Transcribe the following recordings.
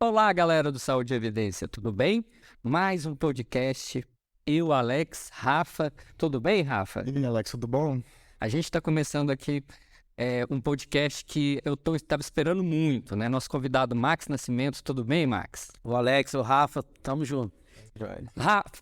Olá, galera do Saúde e Evidência, tudo bem? Mais um podcast, eu, Alex, Rafa, tudo bem, Rafa? E aí, Alex, tudo bom? A gente está começando aqui um podcast que eu estava esperando muito, né? Nosso convidado Max Nascimento, tudo bem, Max? O Alex, o Rafa, tamo junto.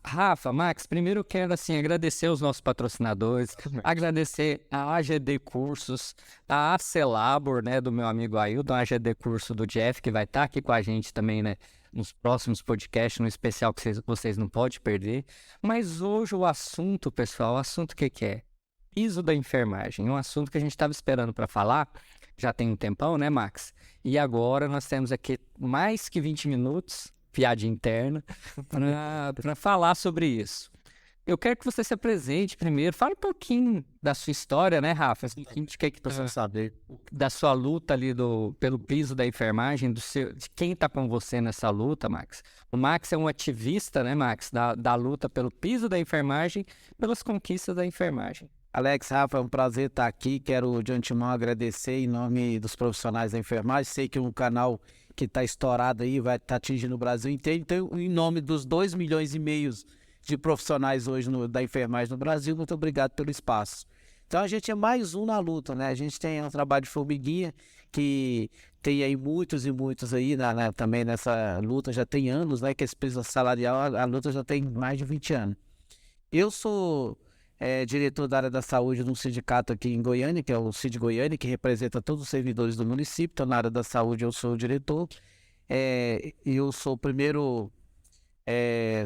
Rafa, Max, primeiro eu quero agradecer os nossos patrocinadores, agradecer a AGD Cursos, a Acelabor, né, do meu amigo Ailton, a AGD Curso do Jeff, que vai estar aqui com a gente também, né, nos próximos podcasts, no especial que vocês não podem perder. Mas hoje o assunto, pessoal, o assunto que é? Piso da enfermagem, um assunto que a gente estava esperando para falar, já tem um tempão, né, Max? E agora nós temos aqui mais que 20 minutos, piada interna, para falar sobre isso. Eu quero que você se apresente primeiro, fale um pouquinho da sua história, né, Rafa? A gente quer que Pra saber. da sua luta ali pelo piso da enfermagem, de quem está com você nessa luta, Max. O Max é um ativista, né, Max, da luta pelo piso da enfermagem, pelas conquistas da enfermagem. Alex, Rafa, é um prazer estar aqui. Quero de antemão agradecer em nome dos profissionais da enfermagem. Sei que um canal que está estourado aí vai estar atingindo o Brasil inteiro. Então, em nome dos 2,5 milhões de profissionais hoje da enfermagem no Brasil, muito obrigado pelo espaço. Então, a gente é mais um na luta, né? A gente tem um trabalho de formiguinha que tem aí muitos e muitos aí também nessa luta. Já tem anos, né? Que esse piso salarial, a luta já tem mais de 20 anos. Eu sou diretor da área da saúde de um sindicato aqui em Goiânia, que é o CID Goiânia, que representa todos os servidores do município. Então, na área da saúde, eu sou o diretor. Eu sou o primeiro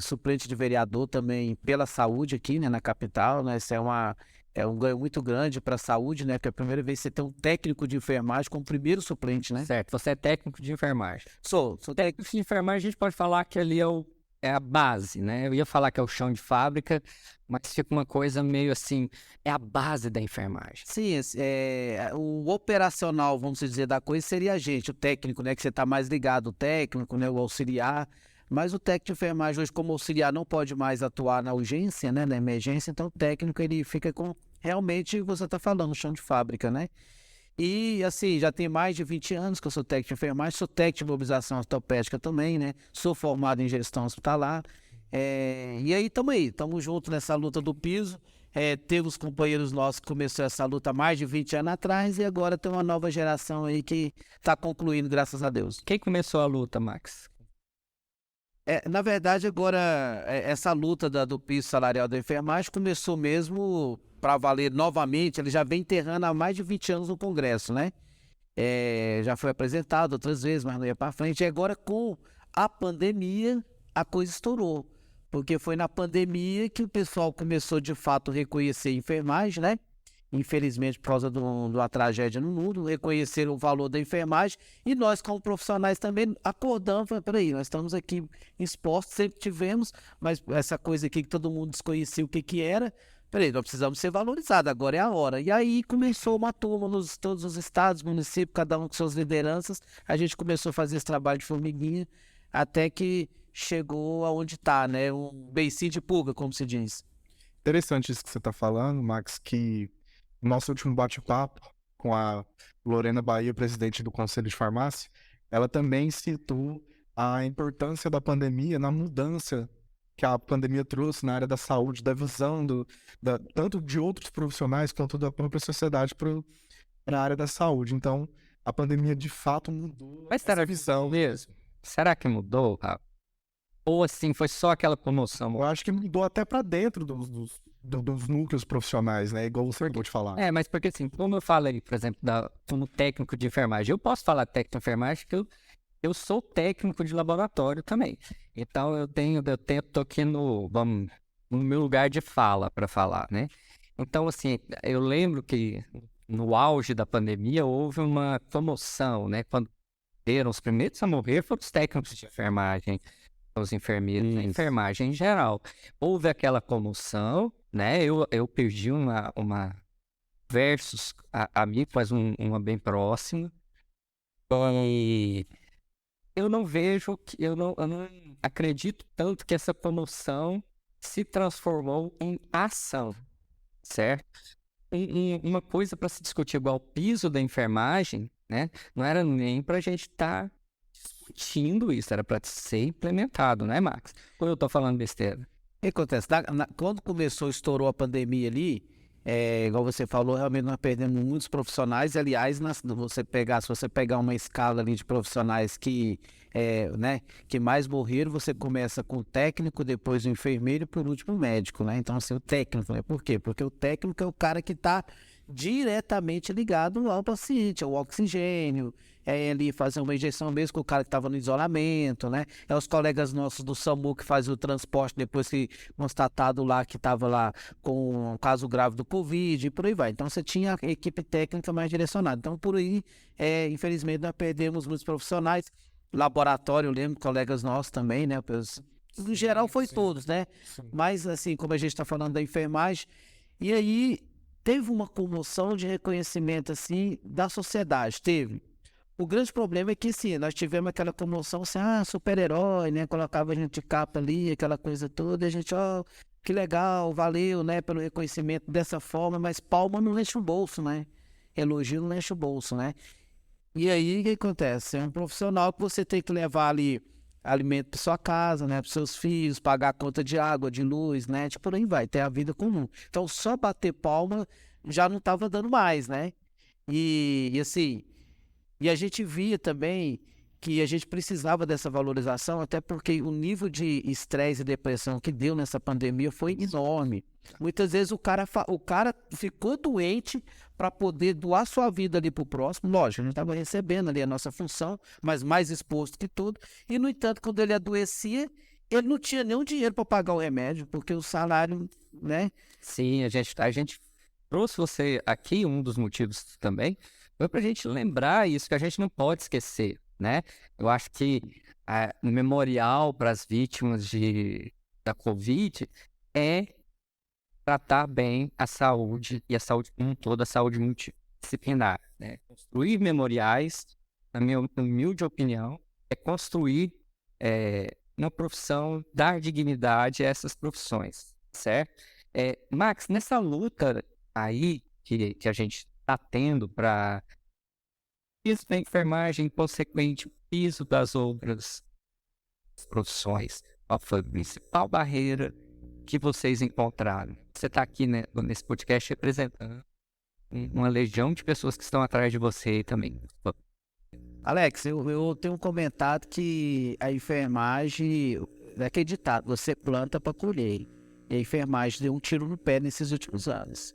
suplente de vereador também pela saúde aqui, né, na capital, né? Isso é um ganho muito grande para a saúde, né? Porque é a primeira vez que você tem um técnico de enfermagem como primeiro suplente, né? Certo, você é técnico de enfermagem. Sou técnico. Técnico de enfermagem, a gente pode falar que ali é a base, né? Eu ia falar que é o chão de fábrica, mas fica uma coisa meio assim, é a base da enfermagem. Sim, o operacional, vamos dizer, da coisa seria a gente, o técnico, né? Que você está mais ligado, o técnico, né? O auxiliar. Mas o técnico de enfermagem hoje, como auxiliar, não pode mais atuar na urgência, né? Na emergência. Então, o técnico, ele fica com, realmente, você está falando, chão de fábrica, né? E, assim, já tem mais de 20 anos que eu sou técnico de enfermagem, sou técnico de mobilização ortopédica também, né? Sou formado em gestão hospitalar. E aí, estamos juntos nessa luta do piso. Temos companheiros nossos que começaram essa luta há mais de 20 anos atrás e agora tem uma nova geração aí que está concluindo, graças a Deus. Quem começou a luta, Max? Na verdade, agora, essa luta do piso salarial da enfermagem começou mesmo para valer novamente. Ele já vem enterrando há mais de 20 anos no Congresso, né? Já foi apresentado outras vezes, mas não ia para frente. E agora, com a pandemia, a coisa estourou. Porque foi na pandemia que o pessoal começou, de fato, a reconhecer a enfermagem, né? Infelizmente, por causa de uma tragédia no mundo, reconheceram o valor da enfermagem e nós, como profissionais, também acordamos, peraí, nós estamos aqui expostos, sempre tivemos, mas essa coisa aqui que todo mundo desconhecia o que era, peraí, nós precisamos ser valorizados, agora é a hora. E aí começou uma turma todos os estados, municípios, cada um com suas lideranças, a gente começou a fazer esse trabalho de formiguinha, até que chegou aonde está, né, um beicinho de pulga, como se diz. Interessante isso que você está falando, Max, que no nosso último bate-papo com a Lorena Bahia, presidente do Conselho de Farmácia, ela também citou a importância da pandemia na mudança que a pandemia trouxe na área da saúde, da visão tanto de outros profissionais quanto da própria sociedade para a área da saúde. Então, a pandemia de fato mudou Mas será essa visão mesmo? Será que mudou, Rafa? Ou assim, foi só aquela comoção? Eu acho que mudou até para dentro dos núcleos profissionais, né? Igual você acabou de falar. Mas porque assim, como eu falei, por exemplo, como técnico de enfermagem, eu posso falar técnico de enfermagem porque eu sou técnico de laboratório também. Então eu tô aqui no meu lugar de fala para falar, né? Então, assim, eu lembro que no auge da pandemia houve uma comoção, né? Quando eram os primeiros a morrer foram os técnicos de enfermagem, os enfermeiros, a enfermagem em geral. Houve aquela comoção, né? Eu perdi uma versus a mim, mas uma bem próxima. E eu não vejo, eu não acredito tanto que essa comoção se transformou em ação, certo? uma coisa para se discutir igual o piso da enfermagem, né? Não era nem para a gente estar discutindo isso, era para ser implementado, né, Max? Ou eu tô falando besteira? O que acontece? Quando começou, estourou a pandemia ali, igual você falou, realmente nós perdemos muitos profissionais. Aliás, se você pegar uma escala ali de profissionais né, que mais morreram, você começa com o técnico, depois o enfermeiro e por último o médico, né? Então, assim, o técnico, né? Por quê? Porque o técnico é o cara que está diretamente ligado ao paciente, ao oxigênio, ali fazer uma injeção mesmo com o cara que estava no isolamento, né? É os colegas nossos do SAMU que fazem o transporte depois que constatado lá que estava lá com um caso grave do Covid e por aí vai. Então você tinha a equipe técnica mais direcionada. Então por aí, infelizmente, nós perdemos muitos profissionais. Laboratório, eu lembro, colegas nossos também, né? No geral foi todos, né? Mas assim, como a gente está falando da enfermagem, e aí teve uma comoção de reconhecimento assim da sociedade, teve. O grande problema é que, sim, nós tivemos aquela comoção, assim, super-herói, né? Colocava a gente de capa ali, aquela coisa toda, e a gente, que legal, valeu, né, pelo reconhecimento dessa forma, mas palma não enche o bolso, né? Elogio não enche o bolso, né? E aí, o que acontece? É um profissional que você tem que levar ali alimento para sua casa, né, para seus filhos, pagar a conta de água, de luz, né? Tipo, por aí vai, ter a vida comum. Então, só bater palma já não estava dando mais, né? E assim... E a gente via também que a gente precisava dessa valorização, até porque o nível de estresse e depressão que deu nessa pandemia foi enorme. Muitas vezes o cara ficou doente para poder doar sua vida ali para o próximo. Lógico, a gente estava recebendo ali a nossa função, mas mais exposto que tudo. E, no entanto, quando ele adoecia, ele não tinha nenhum dinheiro para pagar o remédio, porque o salário, né? Sim, a gente trouxe você aqui, um dos motivos também, foi para a gente lembrar isso, que a gente não pode esquecer, né? Eu acho que o memorial para as vítimas da Covid é tratar bem a saúde, e a saúde como um todo, a saúde multidisciplinar, né? Construir memoriais, na minha humilde opinião, é construir uma profissão, dar dignidade a essas profissões, certo? Max, nessa luta aí que a gente está tendo para piso da enfermagem, consequente, piso das outras profissões, qual foi a principal barreira que vocês encontraram? Você está aqui, né, nesse podcast representando uma legião de pessoas que estão atrás de você também. Alex, eu tenho comentado que a enfermagem, é aquele ditado, você planta para colher. E a enfermagem deu um tiro no pé nesses últimos anos.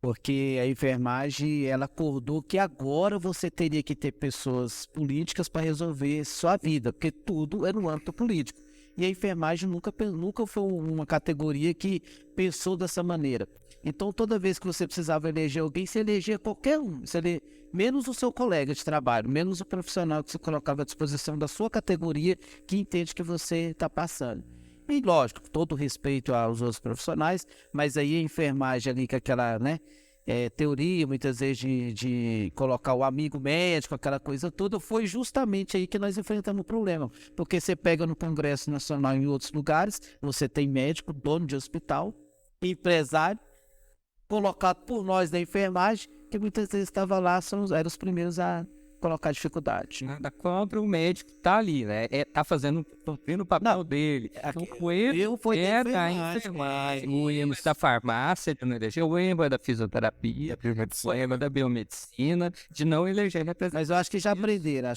Porque a enfermagem, ela acordou que agora você teria que ter pessoas políticas para resolver sua vida, porque tudo é no âmbito político. E a enfermagem nunca foi uma categoria que pensou dessa maneira. Então, toda vez que você precisava eleger alguém, você elegia qualquer um, menos o seu colega de trabalho, menos o profissional que você colocava à disposição da sua categoria, que entende que você está passando. E lógico, todo respeito aos outros profissionais, mas aí a enfermagem ali com aquela, né, teoria, muitas vezes de colocar o amigo médico, aquela coisa toda, foi justamente aí que nós enfrentamos o problema. Porque você pega no Congresso Nacional e em outros lugares, você tem médico, dono de hospital, empresário, colocado por nós da enfermagem, que muitas vezes estava lá, eram os primeiros a colocar dificuldade. Nada contra o médico que tá ali, né? Tá cumprindo o papel dele. O erro é da enfermagem, o erro da farmácia de não eleger, o erro é da fisioterapia, o erro é da biomedicina, de não eleger representante. Mas eu acho que já aprenderam,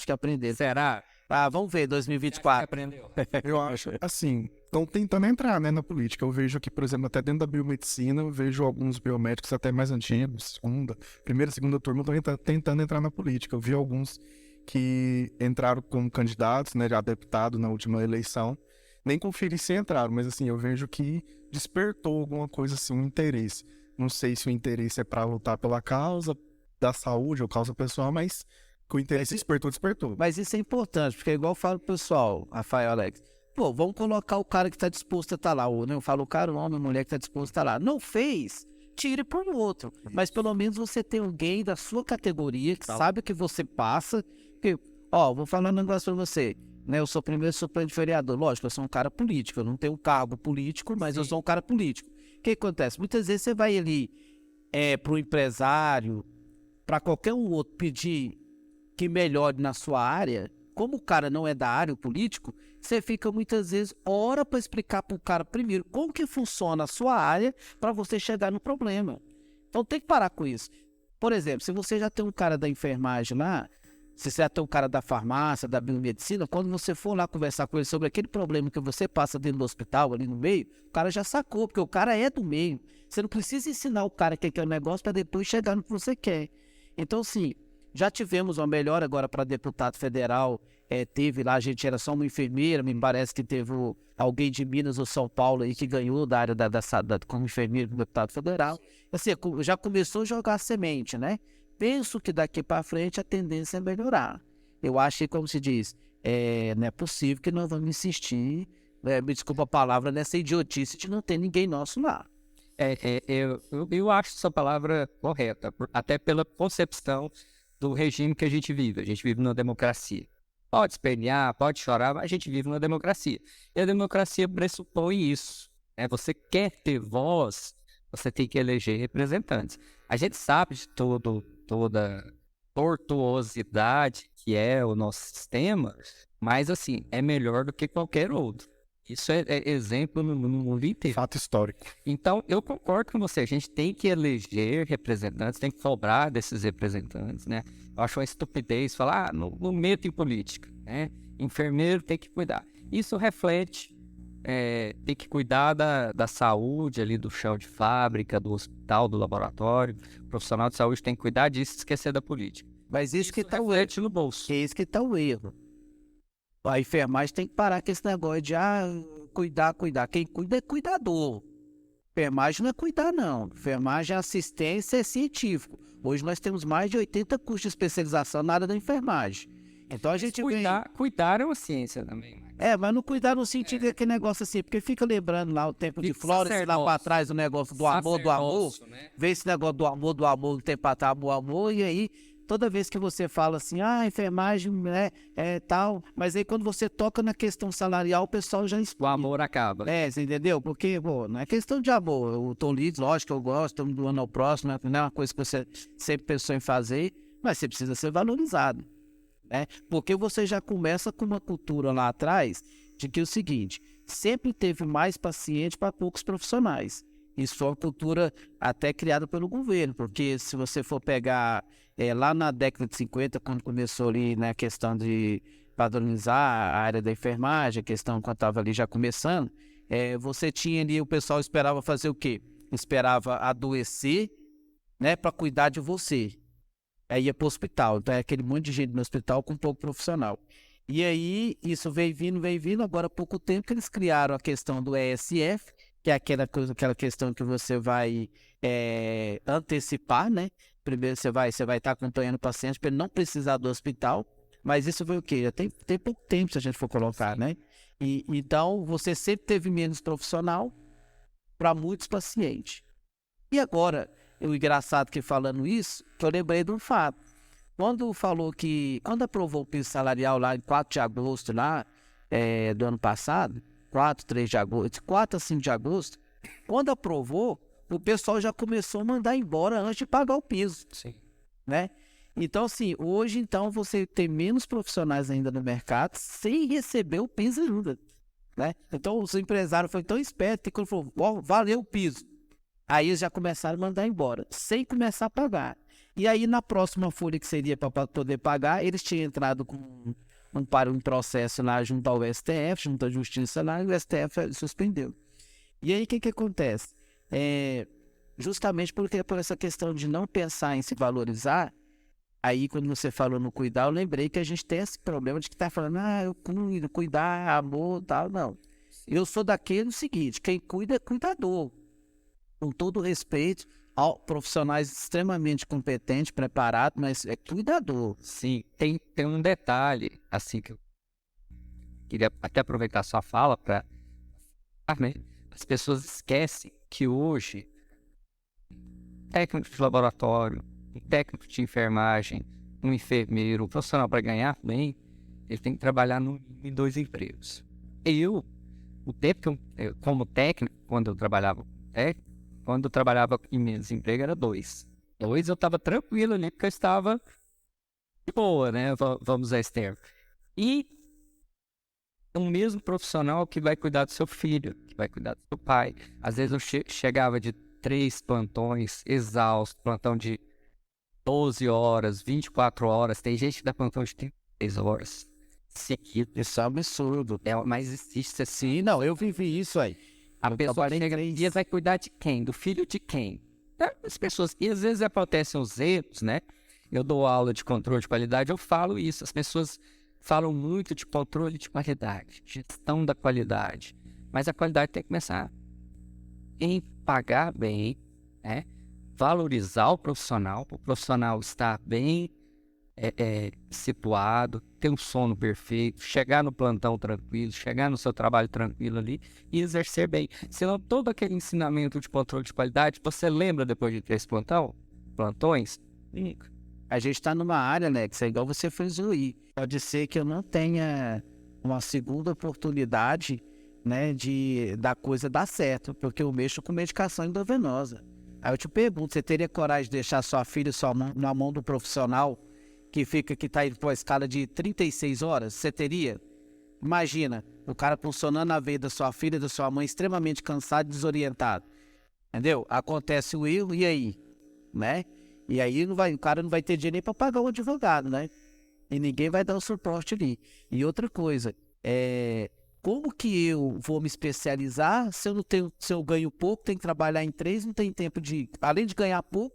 Será? Vamos ver, 2024. Aprendeu. Eu acho, assim, estão tentando entrar, né, na política. Eu vejo aqui, por exemplo, até dentro da biomedicina, eu vejo alguns biomédicos até mais antigos, primeira, segunda turma, estão tentando entrar na política. Eu vi alguns que entraram como candidatos, né, já deputado na última eleição. Nem conferi se entraram, mas assim, eu vejo que despertou alguma coisa assim, um interesse. Não sei se o interesse é para lutar pela causa da saúde ou causa pessoal, mas que o interesse despertou. Mas isso é importante, porque igual eu falo pro pessoal, Rafael, Alex, pô, vamos colocar o cara que tá disposto a estar lá, ou né, eu falo o cara, o homem, a mulher que tá disposto a estar lá. Não fez, tire por outro. Mas pelo menos você tem alguém da sua categoria que sabe o que você passa. Que, vou falar um negócio pra você, né? Eu sou primeiro suplente de vereador. Lógico, eu sou um cara político, eu não tenho um cargo político, mas eu sou um cara político. O que acontece? Muitas vezes você vai ali para o empresário, para qualquer um outro pedir que melhore na sua área, como o cara não é da área, o político, você fica muitas vezes hora para explicar para o cara primeiro como que funciona a sua área para você chegar no problema. Então tem que parar com isso. Por exemplo, se você já tem um cara da enfermagem lá, se você já tem um cara da farmácia, da biomedicina, quando você for lá conversar com ele sobre aquele problema que você passa dentro do hospital, ali no meio, o cara já sacou, porque o cara é do meio. Você não precisa ensinar o cara que quer o negócio para depois chegar no que você quer. Então, assim, já tivemos uma melhora agora para deputado federal. Teve lá, a gente era só uma enfermeira, me parece que teve alguém de Minas ou São Paulo aí que ganhou da área como enfermeiro como deputado federal. Assim, já começou a jogar semente, né? Penso que daqui para frente a tendência é melhorar. Eu acho que, como se diz, não é possível que nós vamos insistir, me desculpa a palavra, nessa idiotice de não ter ninguém nosso lá. Eu acho essa palavra correta, até pela concepção do regime que a gente vive. A gente vive numa democracia. Pode espernear, pode chorar, mas a gente vive numa democracia. E a democracia pressupõe isso. Você quer ter voz, você tem que eleger representantes. A gente sabe de toda tortuosidade que é o nosso sistema, mas, assim, é melhor do que qualquer outro. Isso é exemplo no mundo inteiro. Fato histórico. Então, eu concordo com você. A gente tem que eleger representantes, tem que cobrar desses representantes, né? Eu acho uma estupidez falar, não meto em política, né? Enfermeiro tem que cuidar. Isso reflete, tem que cuidar da saúde ali, do chão de fábrica, do hospital, do laboratório. O profissional de saúde tem que cuidar disso e esquecer da política. Mas isso que está reflete no bolso. É isso que está o erro. A enfermagem tem que parar com esse negócio de cuidar. Quem cuida é cuidador. Enfermagem não é cuidar, não. Enfermagem é assistência, é científico. Hoje nós temos mais de 80 cursos de especialização na área da enfermagem. Então a gente cuidar é uma ciência também. Mas não cuidar no sentido daquele negócio assim, porque fica lembrando lá o tempo de Flores, lá para trás o negócio do amor, né? Vê esse negócio do amor, o tempo atrás, amor, e aí toda vez que você fala assim, enfermagem, né, tal, mas aí quando você toca na questão salarial, o pessoal já explica. O amor acaba. Você entendeu? Porque, não é questão de amor. Eu tô lido, lógico que eu gosto, estamos do ano ao próximo, não é uma coisa que você sempre pensou em fazer, mas você precisa ser valorizado, né? Porque você já começa com uma cultura lá atrás de que é o seguinte, sempre teve mais paciente para poucos profissionais. Isso foi uma cultura até criada pelo governo, porque se você for pegar lá na década de 50, quando começou ali, né, a questão de padronizar a área da enfermagem, a questão quando estava ali já começando, você tinha ali, o pessoal esperava fazer o quê? Esperava adoecer, né, para cuidar de você. Aí ia para o hospital, então é aquele monte de gente no hospital com pouco profissional. E aí, isso veio vindo, agora há pouco tempo que eles criaram a questão do ESF, que é aquela questão que você vai antecipar, né? Primeiro você vai estar acompanhando o paciente para ele não precisar do hospital, mas isso foi o quê? Já tem pouco tempo, se a gente for colocar, né? E então, você sempre teve menos profissional para muitos pacientes. E agora, o engraçado que falando isso, que eu lembrei de um fato. Quando aprovou o piso salarial lá em 4 de agosto lá, do ano passado, 4 a 5 de agosto, quando aprovou, o pessoal já começou a mandar embora antes de pagar o piso. Sim. Né? Então, assim, hoje, então, você tem menos profissionais ainda no mercado sem receber o piso ainda. Né? Então, os empresários foram tão espertos que falou, valeu o piso. Aí eles já começaram a mandar embora, sem começar a pagar. E aí, na próxima folha que seria para poder pagar, eles tinham entrado com um processo lá junto ao STF, junto à Justiça lá, e o STF suspendeu. E aí, o que acontece? Justamente por essa questão de não pensar em se valorizar, aí quando você falou no cuidar, eu lembrei que a gente tem esse problema de que tá falando, eu cuido, cuidar, amor, tal, não. Eu sou daquele seguinte, quem cuida é cuidador. Com todo respeito aos profissionais extremamente competentes, preparados, mas é cuidador. Sim, tem um detalhe, assim, que eu queria até aproveitar a sua fala para... As pessoas esquecem que hoje, técnico de laboratório, um técnico de enfermagem, um enfermeiro, um profissional para ganhar bem, ele tem que trabalhar em 2 empregos. O tempo que como técnico, quando eu trabalhava como técnico, Quando eu trabalhava em menos emprego, era 2. 2 eu estava tranquilo ali, porque eu estava de boa, né? Vamos usar esse termo. E o mesmo profissional que vai cuidar do seu filho, que vai cuidar do seu pai. Às vezes eu chegava de 3 plantões, exausto, plantão de 12 horas, 24 horas. Tem gente que dá plantão de 36 horas seguido. Isso é um absurdo. Mas existe assim. Sim, não, eu vivi isso aí. A pessoa que chega em dias vai cuidar de quem? Do filho de quem? As pessoas. E às vezes acontecem os erros, né? Eu dou aula de controle de qualidade, eu falo isso. As pessoas falam muito de controle de qualidade, gestão da qualidade. Mas a qualidade tem que começar em pagar bem, né? Valorizar o profissional estar bem situado, ter um sono perfeito, chegar no plantão tranquilo, chegar no seu trabalho tranquilo ali e exercer bem. Senão todo aquele ensinamento de controle de qualidade, você lembra depois de 3 plantões? Nunca. A gente está numa área, né, que é igual você fez aí. Pode ser que eu não tenha uma segunda oportunidade, né, da coisa dar certo, porque eu mexo com medicação endovenosa. Aí eu te pergunto, você teria coragem de deixar sua filha na mão do profissional que tá indo para uma escala de 36 horas? Você teria? Imagina, o cara funcionando na veia da sua filha, da sua mãe, extremamente cansado e desorientado. Entendeu? Acontece o erro, e aí? Né? E aí o cara não vai ter dinheiro nem para pagar o advogado, né? E ninguém vai dar o suporte ali. E outra coisa, como que eu vou me especializar se eu ganho pouco, tenho que trabalhar em 3, não tenho tempo de... Além de ganhar pouco,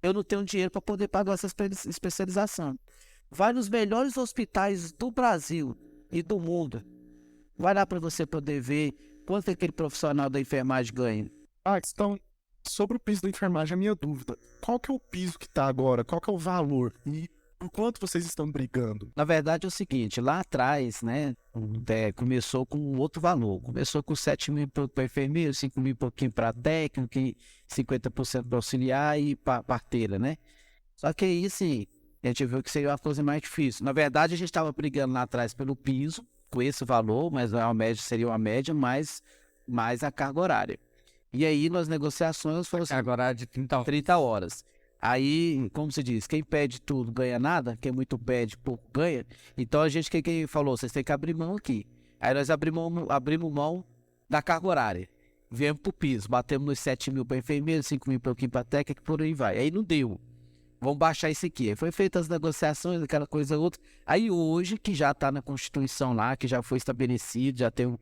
eu não tenho dinheiro para poder pagar essa especialização. Vai nos melhores hospitais do Brasil e do mundo. Vai lá para você poder ver quanto aquele profissional da enfermagem ganha. Então, sobre o piso da enfermagem, a minha dúvida, qual que é o piso que tá agora? Qual que é o valor? E por quanto vocês estão brigando? Na verdade é o seguinte, lá atrás, né, começou com outro valor. Começou com 7 mil para enfermeiro, 5 mil pouquinho para técnico, e 50% para auxiliar e para parteira, né? Só que aí, sim, a gente viu que seria uma coisa mais difícil. Na verdade, a gente estava brigando lá atrás pelo piso, com esse valor, mas a média seria uma média mais a carga horária. E aí, nas negociações, foram Carga horária de 30 horas. Aí, como se diz, quem pede tudo ganha nada, quem muito pede, pouco ganha. Então, a gente, que falou, vocês têm que abrir mão aqui. Aí, nós abrimos mão da carga horária. Viemos pro piso, batemos nos 7 mil para enfermeiro, 5 mil para técnico, por aí vai. Aí, não deu. Vamos baixar isso aqui. Aí foi feitas as negociações, aquela coisa outra. Aí, hoje, que já está na Constituição lá, que já foi estabelecido, já tem o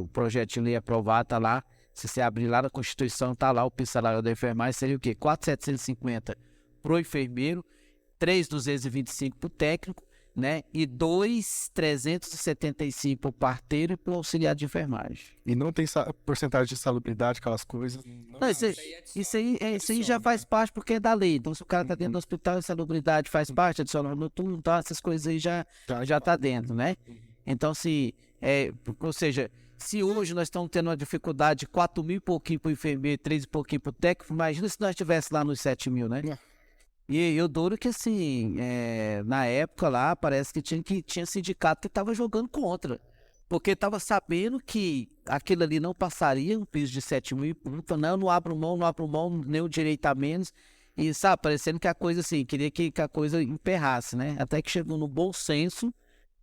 projeto de lei aprovado, tá lá. Se você abrir lá na Constituição, tá lá o piso salarial da enfermagem, seria o quê? 4.750 pro enfermeiro, 3.225 pro técnico, né? E 2.375 pro parteiro e pro auxiliar de enfermagem. E não tem porcentagem de salubridade, aquelas coisas? Não, isso aí já faz parte porque é da lei. Então, se o cara tá dentro do hospital, a salubridade faz parte, adicional noturno, então essas coisas aí já tá dentro, né? Então, ou seja... Se hoje nós estamos tendo uma dificuldade de 4 mil e pouquinho para o enfermeiro, 3 e pouquinho para o técnico, imagina se nós estivéssemos lá nos 7 mil, né? E eu duro que assim, na época lá, parece que tinha sindicato que estava jogando contra. Porque estava sabendo que aquilo ali não passaria, um piso de 7 mil e puta, não abro mão, nem o direito a menos. E sabe, parecendo que a coisa assim, queria que a coisa emperrasse, né? Até que chegou no bom senso,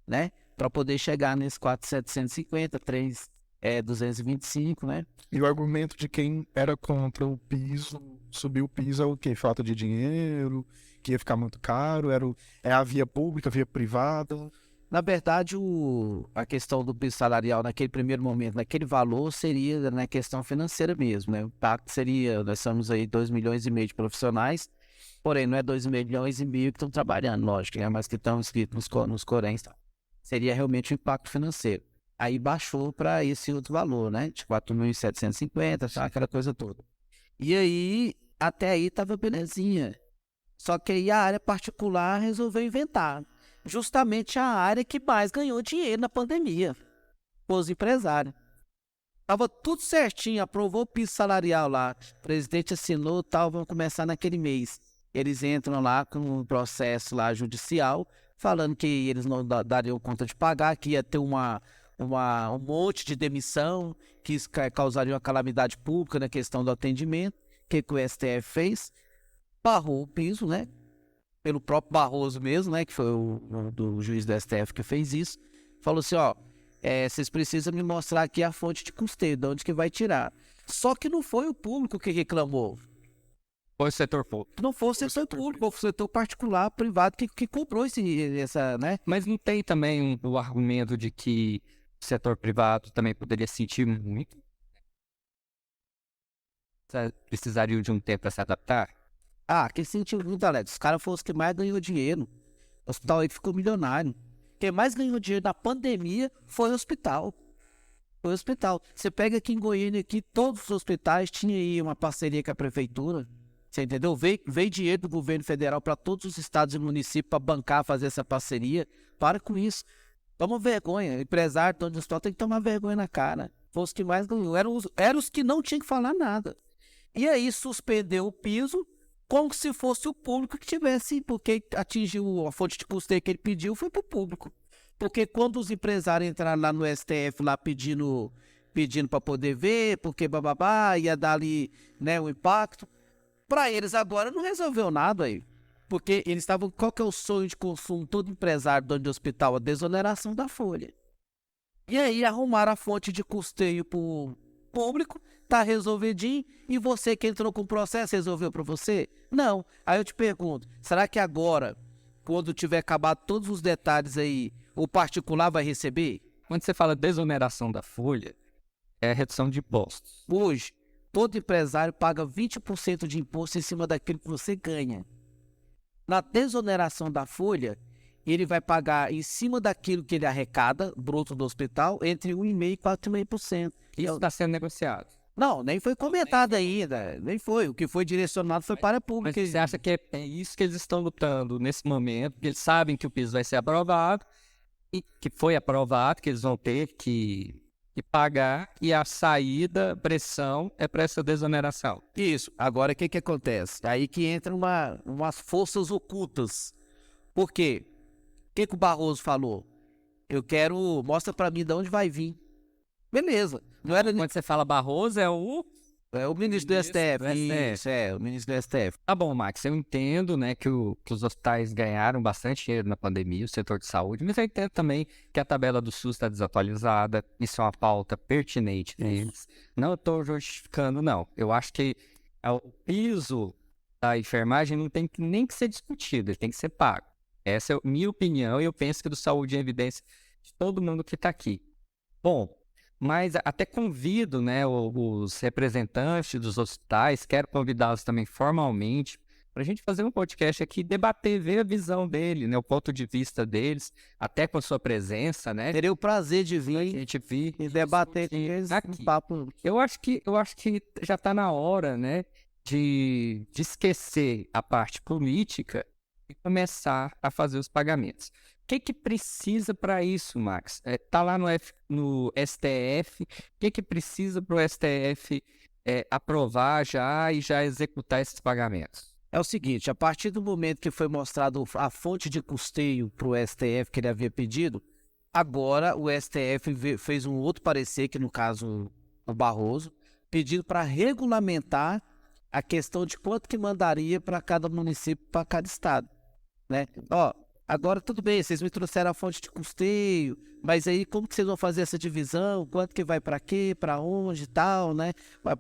né? Para poder chegar nesse 4.750, 3.225, né? E o argumento de quem era contra o piso, subir o piso é o quê? Falta de dinheiro, que ia ficar muito caro, é a via pública, a via privada? Na verdade, a questão do piso salarial naquele primeiro momento, naquele valor, seria na questão financeira mesmo, né? O impacto seria, nós somos aí 2,5 milhões de profissionais, porém não é 2,5 milhões que estão trabalhando, lógico, mas que estão inscritos nos Coréns, tá? Seria realmente um impacto financeiro. Aí baixou para esse outro valor, né? De 4.750, tá? Aquela coisa toda. E aí, até aí tava belezinha. Só que aí a área particular resolveu inventar. Justamente a área que mais ganhou dinheiro na pandemia. Os empresários. Tava tudo certinho, aprovou o piso salarial lá. O presidente assinou, tal, vão começar naquele mês. Eles entram lá com um processo lá judicial, falando que eles não dariam conta de pagar, que ia ter uma um monte de demissão, que isso causaria uma calamidade pública na questão do atendimento. O que o STF fez? Barrou o piso, né? Pelo próprio Barroso mesmo, né? Que foi do juiz do STF que fez isso. Falou assim, ó, vocês precisam me mostrar aqui a fonte de custeio, de onde que vai tirar. Só que não foi o público que reclamou. Foi o setor público. Não foi o setor público, foi o setor particular, privado, que cobrou essa, né? Mas não tem também o argumento de que o setor privado também poderia sentir muito? Precisariam de um tempo para se adaptar? Quem sentiu muito, Alex? Os caras foram os que mais ganhou dinheiro. O hospital aí ficou milionário. Quem mais ganhou dinheiro na pandemia foi o hospital. Foi o hospital. Você pega aqui em Goiânia, aqui, todos os hospitais tinham aí uma parceria com a prefeitura. Você entendeu? Veio dinheiro do governo federal para todos os estados e municípios para bancar, fazer essa parceria. Para com isso. Toma vergonha. Empresário, dono de hospital, tem que tomar vergonha na cara. Foi os que mais ganhou. Eram os que não tinham que falar nada. E aí suspendeu o piso como se fosse o público que tivesse, porque atingiu a fonte de custeio que ele pediu, foi para o público. Porque quando os empresários entraram lá no STF, lá pedindo para poder ver, porque bababá, ia dar ali, né, o impacto, para eles agora não resolveu nada aí. Porque eles estavam, qual que é o sonho de consumo todo empresário dono de hospital? A desoneração da folha. E aí arrumaram a fonte de custeio para o público, tá resolvidinho, e você que entrou com o processo resolveu para você? Não. Aí eu te pergunto, será que agora, quando tiver acabado todos os detalhes aí, o particular vai receber? Quando você fala desoneração da folha, é a redução de impostos. Hoje, todo empresário paga 20% de imposto em cima daquilo que você ganha. Na desoneração da folha, ele vai pagar em cima daquilo que ele arrecada, bruto do hospital, entre 1,5% e 4,5%. Isso está sendo negociado. Não, nem foi comentado ainda, nem foi. O que foi direcionado foi para a pública. Mas você acha que é isso que eles estão lutando nesse momento? Porque eles sabem que o piso vai ser aprovado, e que foi aprovado, que eles vão ter que pagar, e a saída, pressão, é para essa desoneração. Isso. Agora, o que acontece? Aí que entra umas forças ocultas. Por quê? O que o Barroso falou? Mostra para mim de onde vai vir. Beleza. Não era... Quando você fala Barroso, é o ministro do STF. Isso, o ministro do STF. Tá bom, Max, eu entendo, né, que os hospitais ganharam bastante dinheiro na pandemia, o setor de saúde, mas eu entendo também que a tabela do SUS está desatualizada, isso é uma pauta pertinente deles. Não estou justificando, não. Eu acho que o piso da enfermagem não tem nem que ser discutido, ele tem que ser pago. Essa é a minha opinião, e eu penso que do Saúde em Evidência de todo mundo que está aqui. Bom, mas até convido, né, os representantes dos hospitais, quero convidá-los também formalmente, para a gente fazer um podcast aqui, debater, ver a visão dele, né, o ponto de vista deles, até com a sua presença, né? Teria o prazer de vir a gente vir e debater com eles aqui. Um papo. Eu acho que já está na hora, né, de esquecer a parte política e começar a fazer os pagamentos. O que precisa para isso, Max? Tá lá no STF. O que precisa para o STF aprovar já e já executar esses pagamentos? É o seguinte, a partir do momento que foi mostrado a fonte de custeio para o STF que ele havia pedido, agora o STF fez um outro parecer, que no caso o Barroso, pedindo para regulamentar a questão de quanto que mandaria para cada município, para cada estado, né? Agora tudo bem, vocês me trouxeram a fonte de custeio, mas aí como que vocês vão fazer essa divisão? Quanto que vai para quê, para onde e tal, né? Mas,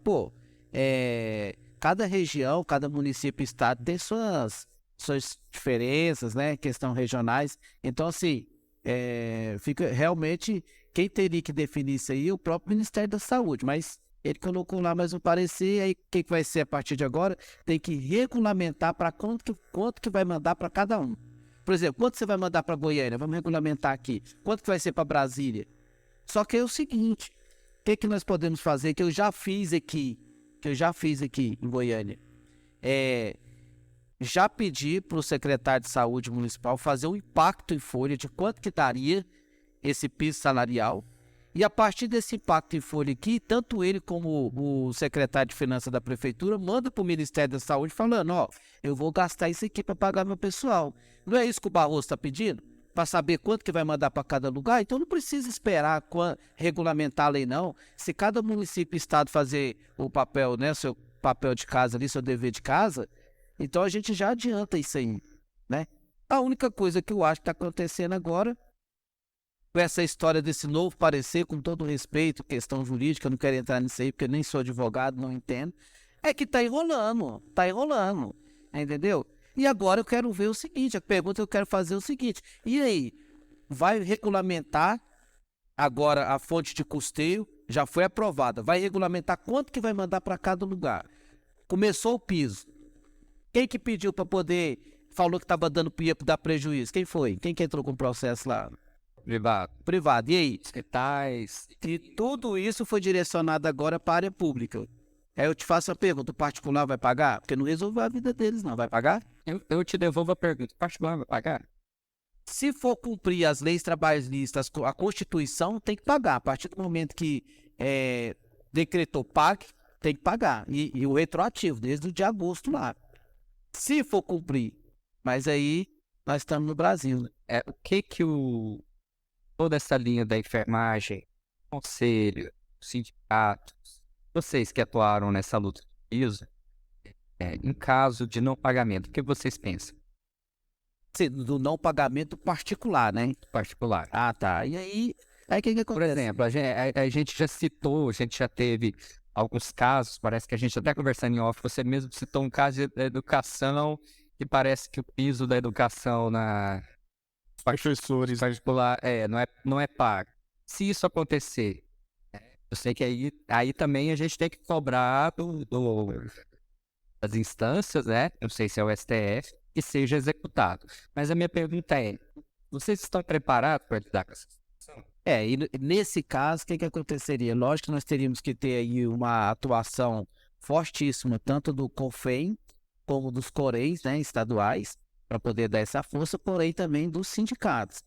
cada região, cada município e estado tem suas diferenças, né? Questão regionais. Então, assim, fica realmente, quem teria que definir isso aí é o próprio Ministério da Saúde, mas ele colocou lá mais um parecer, aí o que vai ser a partir de agora? Tem que regulamentar para quanto que vai mandar para cada um. Por exemplo, quanto você vai mandar para Goiânia? Vamos regulamentar aqui. Quanto que vai ser para Brasília? Só que é o seguinte, o que nós podemos fazer, que eu já fiz aqui em Goiânia? Já pedi para o secretário de Saúde Municipal fazer um impacto em folha de quanto que daria esse piso salarial. E a partir desse impacto em folha aqui, tanto ele como o secretário de Finanças da Prefeitura manda para o Ministério da Saúde falando, eu vou gastar isso aqui para pagar meu pessoal. Não é isso que o Barroso está pedindo? para saber quanto que vai mandar para cada lugar, então não precisa esperar regulamentar a lei, não. Se cada município e estado fazer o papel, né, seu papel de casa ali, seu dever de casa, então a gente já adianta isso aí, né? A única coisa que eu acho que está acontecendo agora, com essa história desse novo parecer, com todo respeito, questão jurídica, eu não quero entrar nisso aí, porque eu nem sou advogado, não entendo, é que tá enrolando, entendeu? E agora eu quero ver o seguinte, a pergunta que eu quero fazer é o seguinte, e aí, vai regulamentar agora a fonte de custeio, já foi aprovada, vai regulamentar quanto que vai mandar para cada lugar? Começou o piso. Quem que pediu para poder, falou que estava dando ia dar prejuízo? Quem foi? Quem que entrou com o processo lá? Privado. E aí? Hospitais. E tudo isso foi direcionado agora para a área pública. Aí eu te faço a pergunta, o particular vai pagar? Porque não resolveu a vida deles, não. Vai pagar? Eu te devolvo a pergunta. O particular vai pagar? Se for cumprir as leis trabalhistas, a Constituição, tem que pagar. A partir do momento que decretou pague, tem que pagar. E o retroativo, desde o de agosto lá. Se for cumprir. Mas aí, nós estamos no Brasil, né? O que toda essa linha da enfermagem, conselho, sindicatos, vocês que atuaram nessa luta de piso, em caso de não pagamento, o que vocês pensam? Do não pagamento particular, né? Particular. Ah, tá. E aí o que acontece? Por exemplo, a gente já citou, a gente já teve alguns casos, parece que a gente até conversando em off, você mesmo citou um caso de educação, que parece que o piso da educação na Professores, particular não é pago. Se isso acontecer, eu sei que aí também a gente tem que cobrar das instâncias, né? Não sei se é o STF, que seja executado. Mas a minha pergunta é, vocês estão preparados para lidar com essa situação? E nesse caso, o que aconteceria? Lógico que nós teríamos que ter aí uma atuação fortíssima, tanto do CONFEM, como dos COREIs, né, estaduais, para poder dar essa força, porém também dos sindicatos.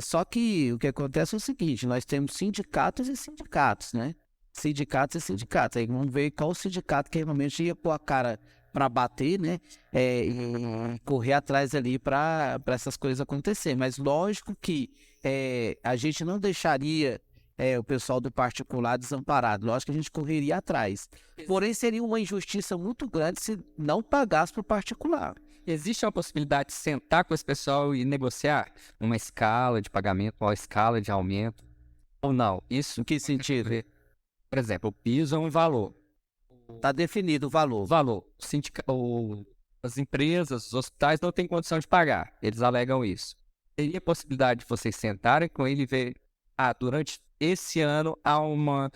Só que o que acontece é o seguinte, nós temos sindicatos e sindicatos, né? Sindicatos e sindicatos. Aí vamos ver qual sindicato que realmente ia pôr a cara para bater, né? E correr atrás ali para essas coisas acontecer. Mas lógico que a gente não deixaria o pessoal do particular desamparado. Lógico que a gente correria atrás. Porém, seria uma injustiça muito grande se não pagasse para o particular. Existe a possibilidade de sentar com esse pessoal e negociar uma escala de pagamento, uma escala de aumento? Ou não? Isso Em que sentido? Por exemplo, o piso é um valor. Está definido o valor. As empresas, os hospitais não têm condição de pagar. Eles alegam isso. Teria a possibilidade de vocês sentarem com ele e ver, durante esse ano há um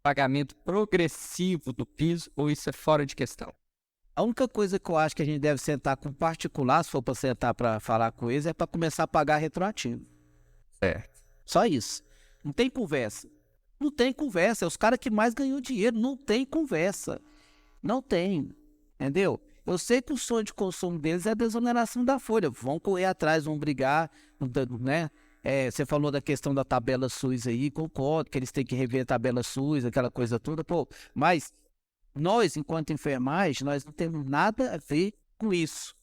pagamento progressivo do piso, ou isso é fora de questão? A única coisa que eu acho que a gente deve sentar com particular, se for para sentar para falar com eles, é para começar a pagar retroativo. Certo. Só isso. Não tem conversa. Não tem conversa. É os caras que mais ganham dinheiro. Não tem conversa. Não tem. Entendeu? Eu sei que o sonho de consumo deles é a desoneração da folha. Vão correr atrás, vão brigar, né? Você falou da questão da tabela SUS aí, concordo que eles têm que rever a tabela SUS, aquela coisa toda, mas nós, enquanto enfermagem, nós não temos nada a ver com isso.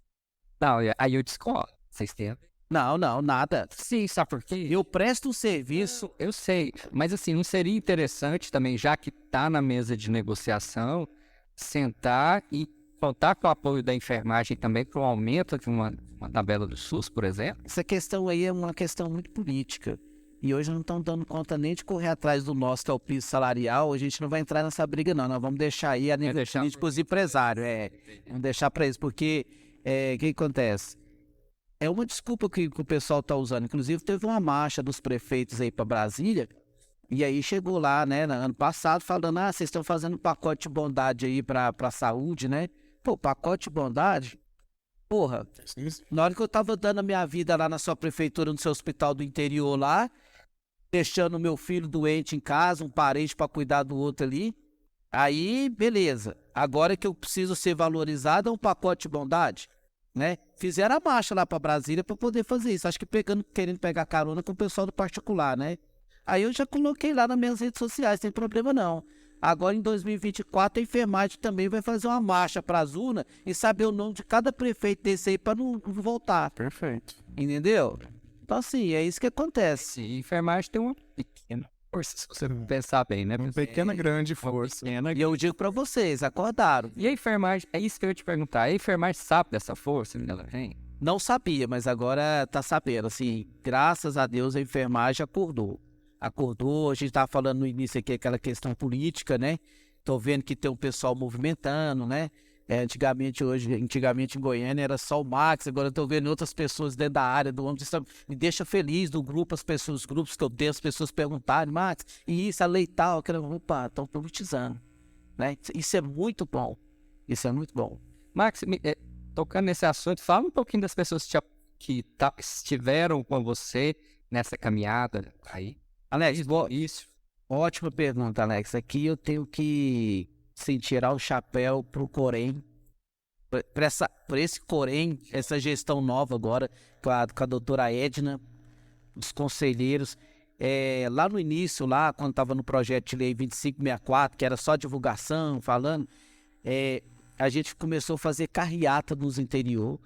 Não, aí eu discordo. Vocês têm? Não, nada. Sim, sabe por quê? Eu presto um serviço. Eu sei, mas assim, não seria interessante também, já que está na mesa de negociação, sentar e contar com o apoio da enfermagem também para o aumento de uma tabela do SUS, por exemplo? Essa questão aí é uma questão muito política. E hoje não estão dando conta nem de correr atrás do nosso, que é o piso salarial. A gente não vai entrar nessa briga, não. Nós vamos deixar aí a nível político os empresários. Vamos deixar para eles, porque o que acontece? É uma desculpa que o pessoal está usando. Inclusive, teve uma marcha dos prefeitos aí para Brasília, e aí chegou lá, né, no ano passado, falando, vocês estão fazendo um pacote de bondade aí para a saúde, né? Pô, pacote de bondade? Porra, na hora que eu tava dando a minha vida lá na sua prefeitura, no seu hospital do interior lá, deixando o meu filho doente em casa, um parente para cuidar do outro ali, aí, beleza. Agora que eu preciso ser valorizado, é um pacote de bondade, né? Fizeram a marcha lá para Brasília para poder fazer isso. Acho que querendo pegar carona com o pessoal do particular, né? Aí eu já coloquei lá nas minhas redes sociais, sem problema não. Agora, em 2024, a enfermagem também vai fazer uma marcha para as urnas e saber o nome de cada prefeito desse aí para não voltar. Perfeito. Entendeu? Então, assim, é isso que acontece. Sim, enfermagem tem uma pequena força, se você pensar bem, né? Uma pequena grande força. E eu digo pra vocês, acordaram. E a enfermagem, é isso que eu ia te perguntar, a enfermagem sabe dessa força que ela tem? Não sabia, mas agora tá sabendo. Assim, graças a Deus a enfermagem acordou. Acordou, a gente tava falando no início aqui aquela questão política, né? Tô vendo que tem um pessoal movimentando, né? Antigamente em Goiânia era só o Max, agora eu tô vendo outras pessoas dentro da área do ônibus. Isso me deixa feliz do grupo, os grupos que eu tenho, as pessoas perguntarem, Max, e isso, a lei tal, opa, estão politizando, né? Isso é muito bom. Isso é muito bom. Max, tocando nesse assunto, fala um pouquinho das pessoas que estiveram com você nessa caminhada aí. Alex, Isso. ótima pergunta, Alex. Aqui eu tenho que tirar o chapéu pro Corém, por esse Corém, essa gestão nova agora, com a doutora Edna, os conselheiros. Lá no início, quando estava no projeto de lei 2564, que era só divulgação, falando, a gente começou a fazer carreata nos interior.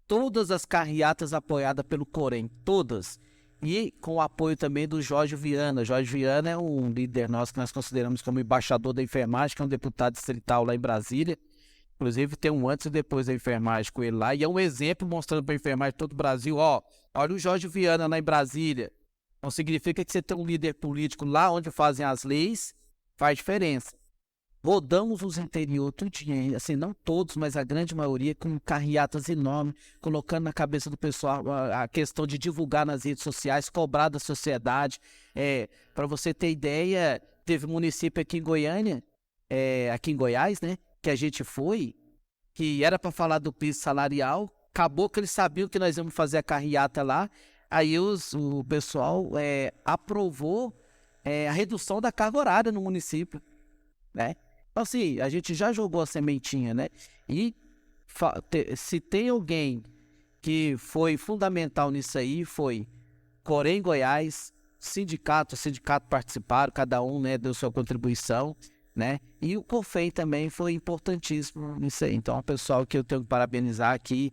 Todas as carreatas apoiadas pelo Corém, todas. E com o apoio também do Jorge Viana. Jorge Viana é um líder nosso que nós consideramos como embaixador da enfermagem, que é um deputado distrital lá em Brasília. Inclusive tem um antes e depois da enfermagem com ele lá. E é um exemplo mostrando para a enfermagem de todo o Brasil. Olha o Jorge Viana lá em Brasília. Não significa que você tem um líder político lá onde fazem as leis, faz diferença. Rodamos os interior tudinho, assim, não todos, mas a grande maioria, com carreatas enormes, colocando na cabeça do pessoal a questão de divulgar nas redes sociais, cobrar da sociedade. Para você ter ideia, teve um município aqui em Goiânia, aqui em Goiás, né, que a gente foi, que era para falar do piso salarial, acabou que eles sabiam que nós íamos fazer a carreata lá, aí o pessoal aprovou a redução da carga horária no município, né? Então, assim, a gente já jogou a sementinha, né? E se tem alguém que foi fundamental nisso aí, foi Corém Goiás, sindicato participaram, cada um, né, deu sua contribuição, né? E o COFEI também foi importantíssimo nisso aí. Então, o pessoal que eu tenho que parabenizar aqui,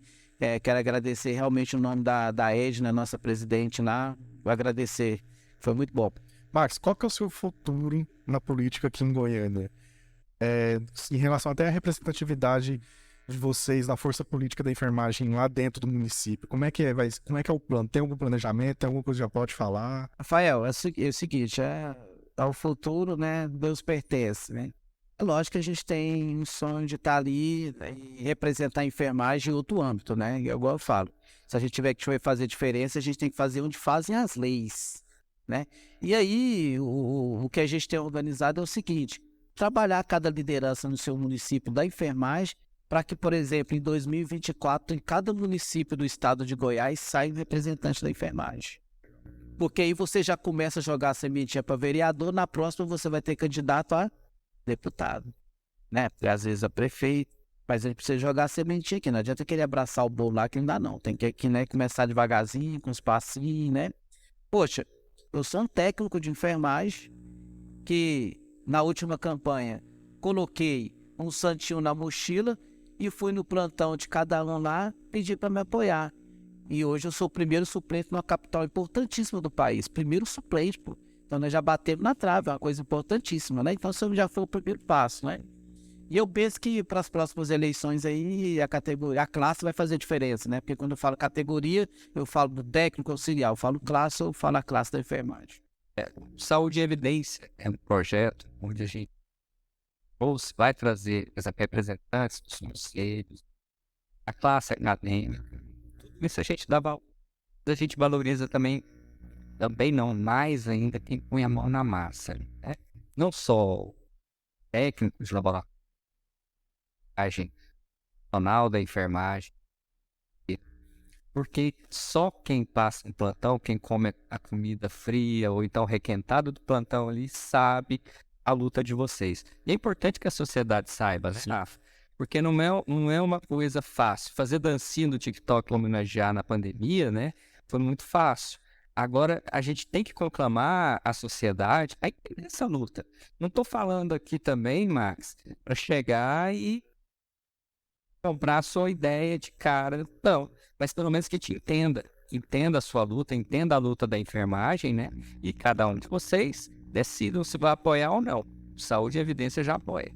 quero agradecer realmente o nome da Edna, nossa presidente lá, vou agradecer, foi muito bom. Max, qual que é o seu futuro na política aqui em Goiânia? Em relação até à representatividade de vocês na força política da enfermagem lá dentro do município, como é que é o plano? Tem algum planejamento? Tem alguma coisa que já pode falar? Rafael, é o seguinte, ao futuro, né, Deus pertence, né? É lógico que a gente tem um sonho de estar ali, né, e representar a enfermagem em outro âmbito, né? Igual eu falo, se a gente tiver que fazer diferença, a gente tem que fazer onde fazem as leis, né? E aí, o que a gente tem organizado é o seguinte: trabalhar cada liderança no seu município da enfermagem para que, por exemplo, em 2024, em cada município do estado de Goiás saia um representante da enfermagem. Porque aí você já começa a jogar a sementinha para vereador, na próxima você vai ter candidato a deputado, né? Porque às vezes é prefeito, mas a gente precisa jogar a sementinha aqui, não adianta querer abraçar o bolo lá que não dá não, tem que né, começar devagarzinho, com os passinhos, né? Poxa, eu sou um técnico de enfermagem que na última campanha coloquei um santinho na mochila e fui no plantão de cada um lá pedir para me apoiar. E hoje eu sou o primeiro suplente numa capital importantíssima do país. Primeiro suplente, pô. Então nós já batemos na trave, é uma coisa importantíssima, né? Então isso já foi o primeiro passo, né? E eu penso que para as próximas eleições aí a classe vai fazer diferença, né? Porque quando eu falo categoria, eu falo do técnico auxiliar, eu falo classe, eu falo a classe da enfermagem. Saúde e Evidência é um projeto onde a gente vai trazer representantes dos conselhos, a classe acadêmica. Isso a gente valoriza também não, mais ainda quem põe a mão na massa, né? Não só técnicos de laboratório, profissional da enfermagem, porque só quem passa no plantão, quem come a comida fria ou então requentada do plantão ali, sabe a luta de vocês. E é importante que a sociedade saiba, né, Rafa? Porque não é uma coisa fácil. Fazer dancinha do TikTok homenagear na pandemia, né, foi muito fácil. Agora, a gente tem que conclamar a sociedade a entender essa luta. Não estou falando aqui também, Max, para chegar e comprar a sua ideia de cara, não. Mas pelo menos que te entenda entenda a sua luta, entenda a luta da enfermagem, né? E cada um de vocês decidam se vai apoiar ou não. Saúde e Evidência já apoia.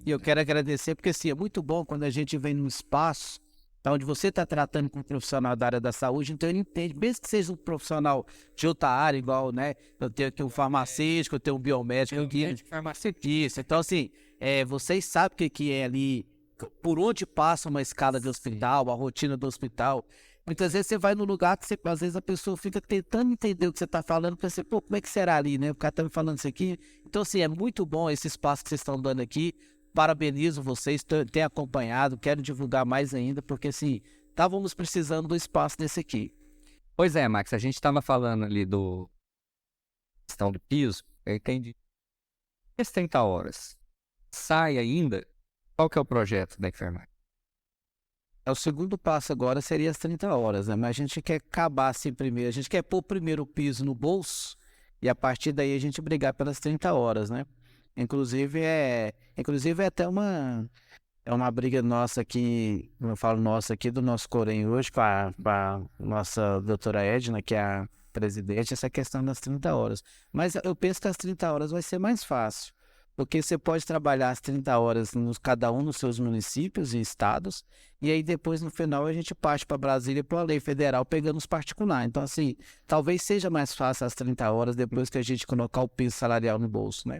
E eu quero agradecer, porque assim, é muito bom quando a gente vem num espaço onde você está tratando com um profissional da área da saúde, então ele entende, mesmo que seja um profissional de outra área, igual, né? Eu tenho aqui um farmacêutico, eu tenho um biomédico, eu tenho um farmacêutico. Então, assim, vocês sabem o que é ali, por onde passa uma escala de hospital, a rotina do hospital. Muitas vezes você vai num lugar que às vezes a pessoa fica tentando entender o que você está falando, para você, pô, como é que será ali, né? O cara tá me falando isso aqui. Então, assim, é muito bom esse espaço que vocês estão dando aqui. Parabenizo vocês, têm acompanhado, quero divulgar mais ainda, porque assim, estávamos precisando do espaço desse aqui. Pois é, Max, a gente estava falando ali do questão do piso, eu entendi. As 30 horas sai ainda, qual que é o projeto da enfermagem? O segundo passo agora seria as 30 horas, né? Mas a gente quer acabar assim primeiro, a gente quer pôr primeiro o piso no bolso e a partir daí a gente brigar pelas 30 horas, né? Inclusive é até uma briga nossa aqui, eu falo nossa aqui, do nosso Corém hoje, com a nossa doutora Edna, que é a presidente, essa questão das 30 horas. Mas eu penso que as 30 horas vai ser mais fácil, porque você pode trabalhar as 30 horas cada um nos seus municípios e estados, e aí depois no final a gente parte para Brasília para a lei federal pegando os particulares. Então assim, talvez seja mais fácil as 30 horas depois que a gente colocar o piso salarial no bolso, né?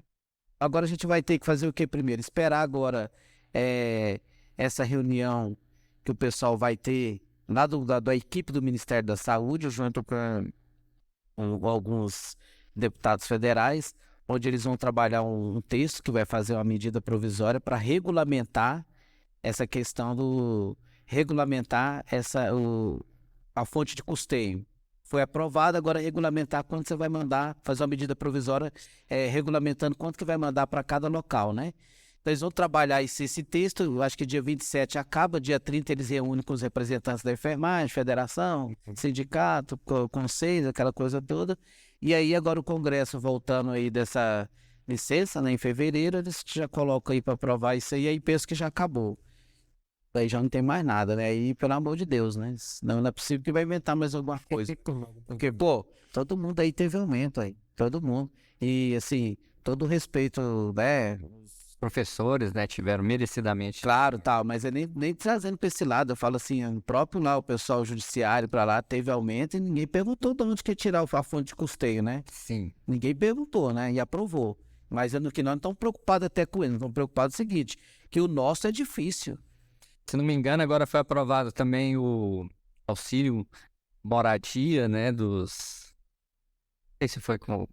Agora a gente vai ter que fazer o que primeiro? Esperar agora essa reunião que o pessoal vai ter lá da equipe do Ministério da Saúde, junto com alguns deputados federais, onde eles vão trabalhar um texto que vai fazer uma medida provisória para regulamentar essa questão a fonte de custeio. Foi aprovado, agora regulamentar quanto você vai mandar, fazer uma medida provisória regulamentando quanto que vai mandar para cada local, né? Então eles vão trabalhar esse texto, eu acho que dia 27 acaba, dia 30 eles reúnem com os representantes da enfermagem, federação, sindicato, conselho, aquela coisa toda. E aí agora o Congresso voltando aí dessa licença, né, em fevereiro, eles já colocam aí para aprovar isso aí penso que já acabou. Aí já não tem mais nada, né? Aí, pelo amor de Deus, né? Não é possível que vai inventar mais alguma coisa. Porque, pô, todo mundo aí teve aumento aí. Todo mundo. E, assim, todo respeito, né? Os professores, né, tiveram merecidamente. Claro, tal, mas é nem trazendo para esse lado. Eu falo assim, o próprio lá, o pessoal judiciário para lá teve aumento e ninguém perguntou de onde que ia tirar a fonte de custeio, né? Sim. Ninguém perguntou, né? E aprovou. Mas que nós não estamos preocupados até com ele. Nós estamos preocupados com o seguinte, que o nosso é difícil. Se não me engano, agora foi aprovado também o auxílio moradia, né, não sei se foi com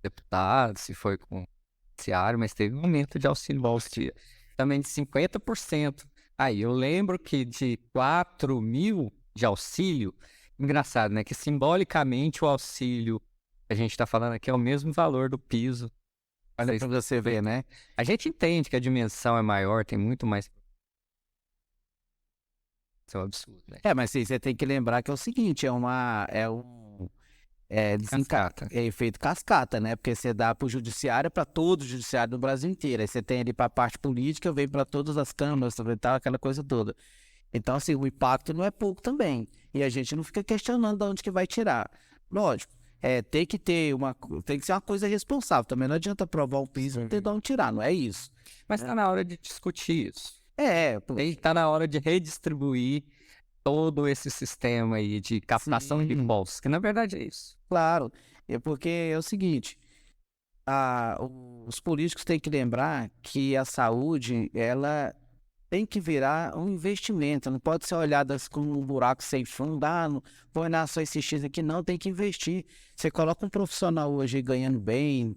deputado, se foi com judiciário, mas teve um aumento de auxílio moradia, também de 50%. Aí, eu lembro que de 4 mil de auxílio, engraçado, né, que simbolicamente o auxílio que a gente está falando aqui é o mesmo valor do piso. Olha para você ver, né? A gente entende que a dimensão é maior, tem muito mais. Isso é um absurdo, né? Mas sim, você tem que lembrar que é o seguinte, Cascata. É efeito cascata, né? Porque você dá para o judiciário, para todo o judiciário do Brasil inteiro. Aí você tem ali para a parte política, vem para todas as câmaras, tal, aquela coisa toda. Então, assim, o impacto não é pouco também. E a gente não fica questionando de onde que vai tirar. Lógico, tem que ser uma coisa responsável. Também não adianta aprovar um piso e não ter de onde tirar, não é isso. Mas está na hora de discutir isso. Pô. Está na hora de redistribuir todo esse sistema aí de captação de impostos, que na verdade é isso. Claro, porque é o seguinte, os políticos têm que lembrar que a saúde, ela tem que virar um investimento, não pode ser olhada como um buraco sem fundo, não vou olhar só esse X aqui, não, tem que investir. Você coloca um profissional hoje ganhando bem,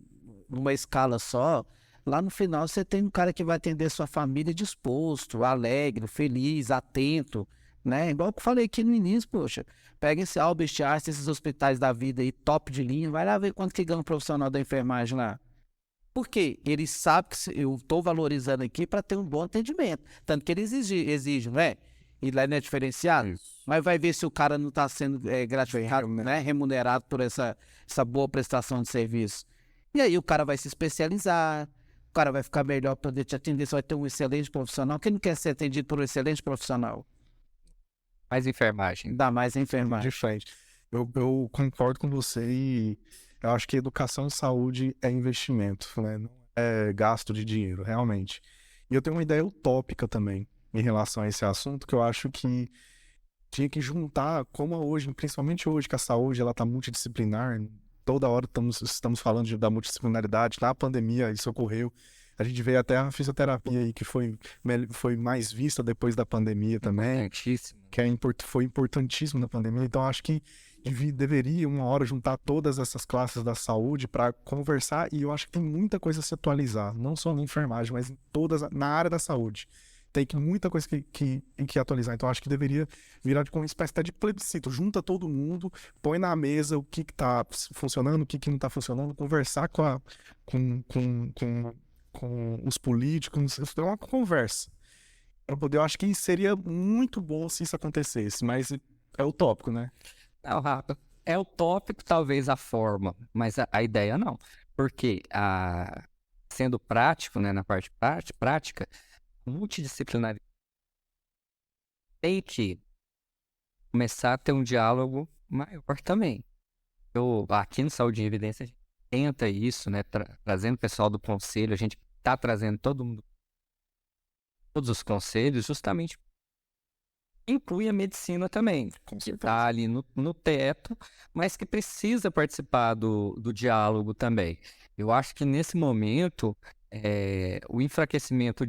numa escala só, lá no final você tem um cara que vai atender sua família disposto, alegre, feliz, atento, né? Igual eu falei aqui no início, poxa, pega esse Albert Einstein, esses hospitais da vida aí, top de linha, vai lá ver quanto que ganha um profissional da enfermagem lá. Por quê? Ele sabe que eu estou valorizando aqui para ter um bom atendimento. Tanto que eles exigem, né? E lá não é diferenciado. Isso. Mas vai ver se o cara não está sendo gratificado, né? Remunerado por essa boa prestação de serviço. E aí o cara vai se especializar, o cara vai ficar melhor para poder te atender, você vai ter um excelente profissional. Quem não quer ser atendido por um excelente profissional? mais enfermagem. Dá mais enfermagem. De frente. Eu concordo com você e eu acho que educação e saúde é investimento, né? Não é gasto de dinheiro, realmente. E eu tenho uma ideia utópica também em relação a esse assunto, que eu acho que tinha que juntar, como hoje, principalmente hoje, que a saúde ela está multidisciplinar, toda hora estamos falando da multidisciplinaridade, na pandemia isso ocorreu, a gente vê até a fisioterapia aí, que foi mais vista depois da pandemia também, Importantíssimo. que foi importantíssimo na pandemia, então acho que deveria uma hora juntar todas essas classes da saúde para conversar, e eu acho que tem muita coisa a se atualizar, não só na enfermagem, mas na área da saúde. Tem muita coisa que atualizar. Então, acho que deveria virar com uma espécie até de plebiscito. Junta todo mundo, põe na mesa o que está funcionando, o que não está funcionando, conversar com os políticos. É uma conversa. Eu acho que seria muito bom se isso acontecesse, mas é utópico, né? Não, Rafa, é utópico talvez a forma, mas a ideia não. Porque, sendo prático, né, na parte prática, multidisciplinaridade tem que começar a ter um diálogo maior também. Aqui no Saúde em Evidência, a gente tenta isso, né? Trazendo o pessoal do conselho, a gente está trazendo todos os conselhos, justamente inclui a medicina também, que está ali no teto, mas que precisa participar do diálogo também. Eu acho que nesse momento, o enfraquecimento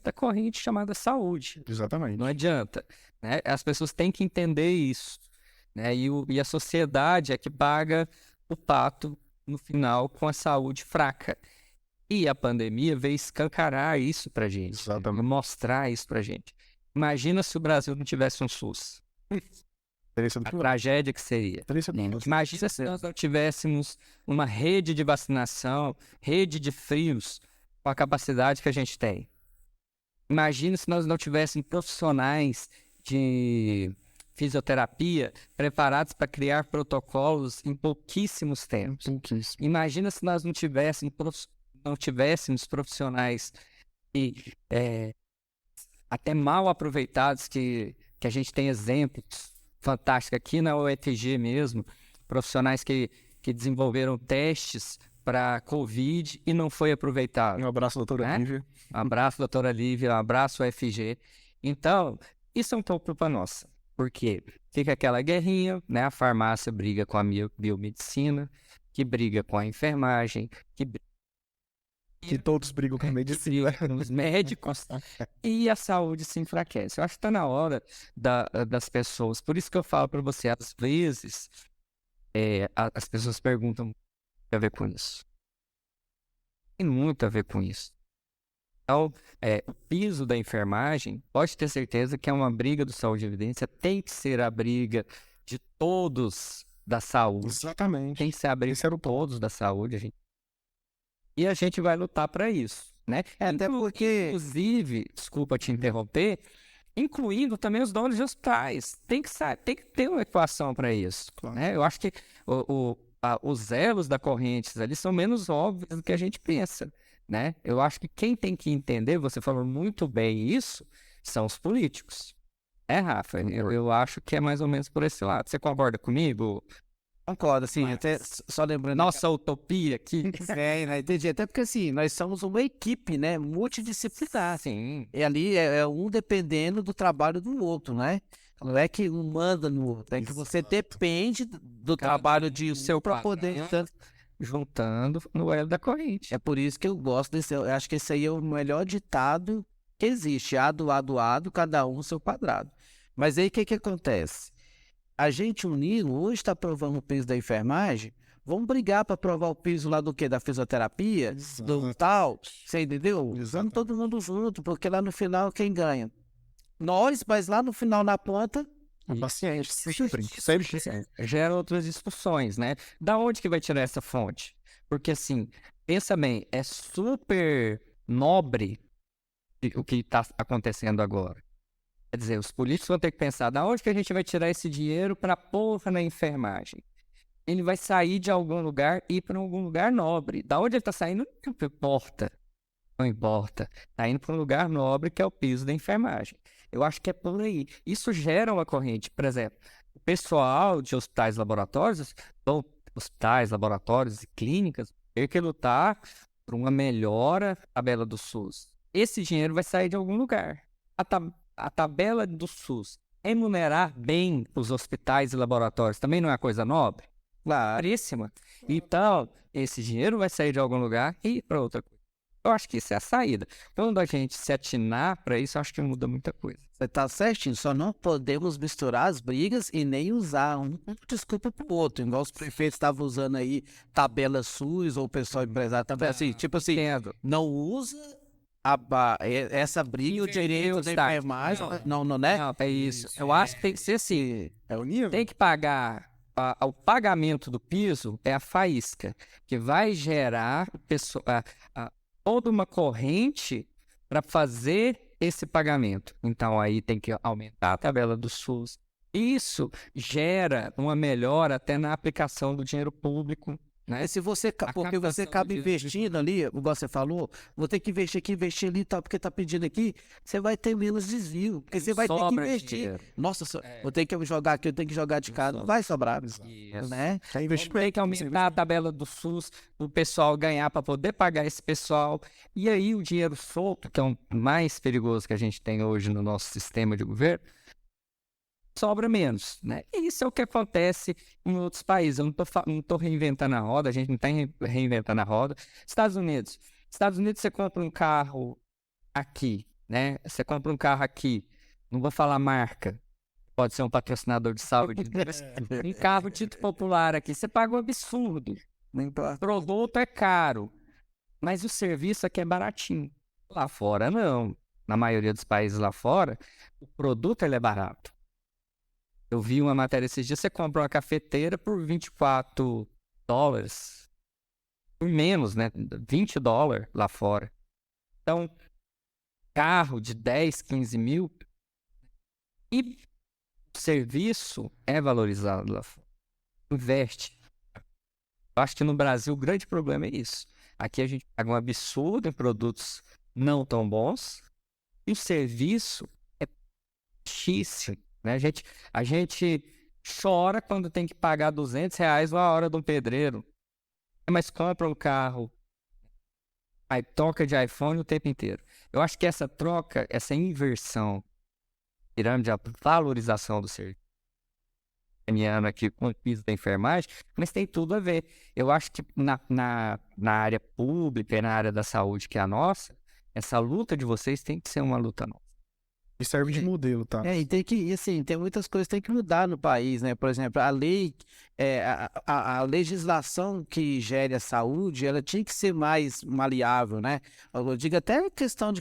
da corrente chamada saúde. Exatamente. Não adianta, né? As pessoas têm que entender isso, né? E a sociedade é que paga o pato no final com a saúde fraca. E a pandemia veio escancarar isso pra gente, Exatamente. mostrar isso pra gente. Imagina se o Brasil não tivesse um SUS. A tragédia que seria. Imagina se nós não tivéssemos uma rede de vacinação, rede de frios, com a capacidade que a gente tem. Imagina se nós não tivéssemos profissionais de fisioterapia preparados para criar protocolos em pouquíssimos tempos. Imagina se nós não tivéssemos profissionais até mal aproveitados, que a gente tem exemplos fantásticos aqui na UFG mesmo, profissionais que desenvolveram testes para Covid e não foi aproveitado. Um abraço, doutora Lívia. Um abraço, doutora Lívia, um abraço, UFG. Então, isso é um pouco culpa nossa, porque fica aquela guerrinha, né? A farmácia briga com a biomedicina, que briga com a enfermagem, que todos brigam com a medicina, com os médicos, e a saúde se enfraquece. Eu acho que está na hora das pessoas, por isso que eu falo para você, às vezes, as pessoas perguntam, a ver com isso. Tem muito a ver com isso. Então, o piso da enfermagem, pode ter certeza que é uma briga do Saúde e Evidência, tem que ser a briga de todos da saúde. Exatamente. Tem que ser a briga de todos da saúde. E a gente vai lutar para isso, né? Até porque... Inclusive, desculpa te interromper, incluindo também os donos de hospitais. Tem que ter uma equação para isso. Claro. Né? Eu acho que os elos da corrente ali são menos óbvios do que a gente pensa, né? Eu acho que quem tem que entender, você falou muito bem isso, são os políticos. Rafa? Eu acho que é mais ou menos por esse lado. Você concorda comigo? Concordo, assim, até só lembrando... Nossa utopia aqui. Entendi. Até porque, assim, nós somos uma equipe, né? Multidisciplinar. Sim. E ali é um dependendo do trabalho do outro, né? Não é que um manda no outro, é que você depende do trabalho de seu para poder estar juntando no elo da corrente. É por isso que eu gosto desse. Eu acho que esse aí é o melhor ditado que existe. Ado, cada um o seu quadrado. Mas aí o que acontece? A gente unido, hoje está aprovando o piso da enfermagem, vamos brigar para aprovar o piso lá do quê? Da fisioterapia? Exato. Do tal? Você entendeu? Exato. Vamos todo mundo junto, porque lá no final quem ganha? Nós, mas lá no final, na ponta... O paciente, sempre. Gera outras discussões, né? Da onde que vai tirar essa fonte? Porque assim, pensa bem, é super nobre o que está acontecendo agora. Quer dizer, os políticos vão ter que pensar, da onde que a gente vai tirar esse dinheiro para pôr na enfermagem? Ele vai sair de algum lugar e ir para algum lugar nobre. Da onde ele está saindo, não importa. Não importa. Está indo para um lugar nobre que é o piso da enfermagem. Eu acho que é por aí. Isso gera uma corrente. Por exemplo, o pessoal de hospitais e laboratórios, ou hospitais, laboratórios e clínicas, ter que lutar por uma melhora da tabela do SUS. Esse dinheiro vai sair de algum lugar. A tabela do SUS remunerar bem os hospitais e laboratórios também não é coisa nobre? Claro. Caríssima. Então, esse dinheiro vai sair de algum lugar e ir para outra coisa. Eu acho que isso é a saída. Quando a gente se atinar para isso, eu acho que muda muita coisa. Você tá certinho, só não podemos misturar as brigas e nem usar um desculpa pro outro, igual os prefeitos estavam usando aí tabela SUS ou o pessoal empresário também, assim, tipo assim, Entendo. não usa essa briga, o direito da enfermagem, não, né? Não, é isso. Eu acho que tem que ser assim. É o nível. Tem que pagar. O pagamento do piso é a faísca, que vai gerar toda uma corrente para fazer esse pagamento. Então, aí tem que aumentar a tabela do SUS. Isso gera uma melhora até na aplicação do dinheiro público, né? Se você, porque você captação acaba do dinheiro investindo ali, igual você falou, vou ter que investir aqui, investir ali, tal, porque tá pedindo aqui, você vai ter menos desvio, porque você vai ter que Sobra investir. dinheiro. Nossa, vou ter que jogar aqui, eu tenho que jogar de casa, não vai sobrar, Isso. né? É investimento. Tem que aumentar a tabela do SUS, o pessoal ganhar para poder pagar esse pessoal. E aí o dinheiro solto, que é o mais perigoso que a gente tem hoje no nosso sistema de governo, sobra menos, né? E isso é o que acontece em outros países. Eu não tô reinventando a roda, a gente não está reinventando a roda. Estados Unidos, você compra um carro aqui, né? Você compra um carro aqui, não vou falar marca, pode ser um patrocinador de saúde. Um carro dito popular aqui, você paga um absurdo. O produto é caro, mas o serviço aqui é baratinho. Lá fora, não. Na maioria dos países lá fora, o produto ele é barato. Eu vi uma matéria esses dias, você compra uma cafeteira por $24. Por menos, né? $20 lá fora. Então, carro de 10, 15 mil. E o serviço é valorizado lá fora. Investe. Eu acho que no Brasil o grande problema é isso. Aqui a gente paga um absurdo em produtos não tão bons. E o serviço é baixíssimo. Né? A gente chora quando tem que pagar R$200 uma hora de um pedreiro, mas compra um carro, aí troca de iPhone o tempo inteiro. Eu acho que essa troca, essa inversão, pirâmide, a valorização do serviço, aqui com o piso da enfermagem, mas tem tudo a ver. Eu acho que na área pública e na área da saúde, que é a nossa, essa luta de vocês tem que ser uma luta nossa. E serve de modelo, tá? E tem que, e assim, tem muitas coisas que tem que mudar no país, né? Por exemplo, a lei, a legislação que gere a saúde, ela tinha que ser mais maleável, né? Eu digo até a questão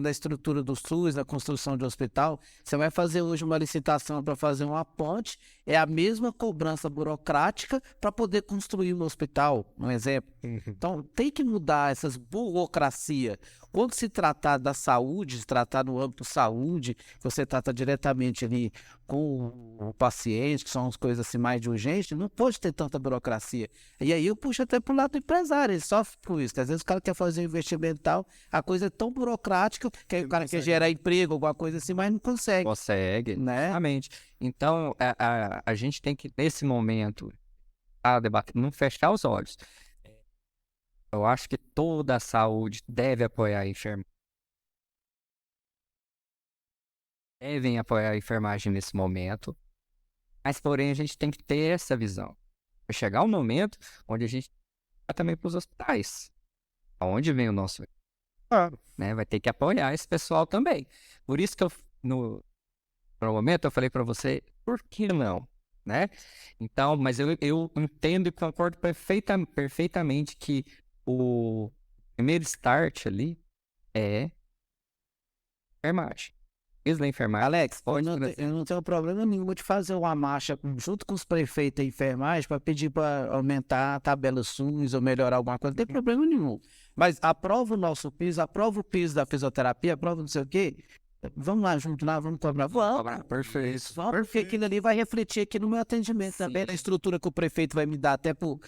da estrutura do SUS, da construção de hospital. Você vai fazer hoje uma licitação para fazer uma ponte, é a mesma cobrança burocrática para poder construir um hospital, um exemplo. Então, tem que mudar essas burocracias. Quando se tratar da saúde, se tratar no âmbito saúde, você trata diretamente ali com o paciente, que são as coisas assim mais de urgente, não pode ter tanta burocracia. E aí eu puxo até pro lado do empresário, ele sofre com isso, que às vezes o cara quer fazer um investimento tal, a coisa é tão burocrática, que aí o cara quer gerar emprego, alguma coisa assim, mas não consegue. Consegue, né? exatamente. Então, a gente tem que, nesse momento, debater, não fechar os olhos. Eu acho que toda a saúde deve apoiar a enfermagem. Devem apoiar a enfermagem nesse momento. Mas, porém, a gente tem que ter essa visão. Vai chegar um momento onde a gente vai também para os hospitais. Aonde vem o nosso... né? Vai ter que apoiar esse pessoal também. Por isso que no momento eu falei para você, por que não? Né? Então, mas eu entendo e concordo perfeitamente que o primeiro start ali é enfermagem. Isla enfermagem. Alex, eu não tenho problema nenhum de fazer uma marcha junto com os prefeitos e enfermagem para pedir para aumentar a tabela SUS ou melhorar alguma coisa, não tem problema nenhum. Mas aprova o nosso piso, aprova o piso da fisioterapia, aprova não sei o quê. Vamos lá junto lá, vamos cobrar. Vamos. Perfeito. Vamos, porque aquilo ali vai refletir aqui no meu atendimento também, na estrutura que o prefeito vai me dar até pro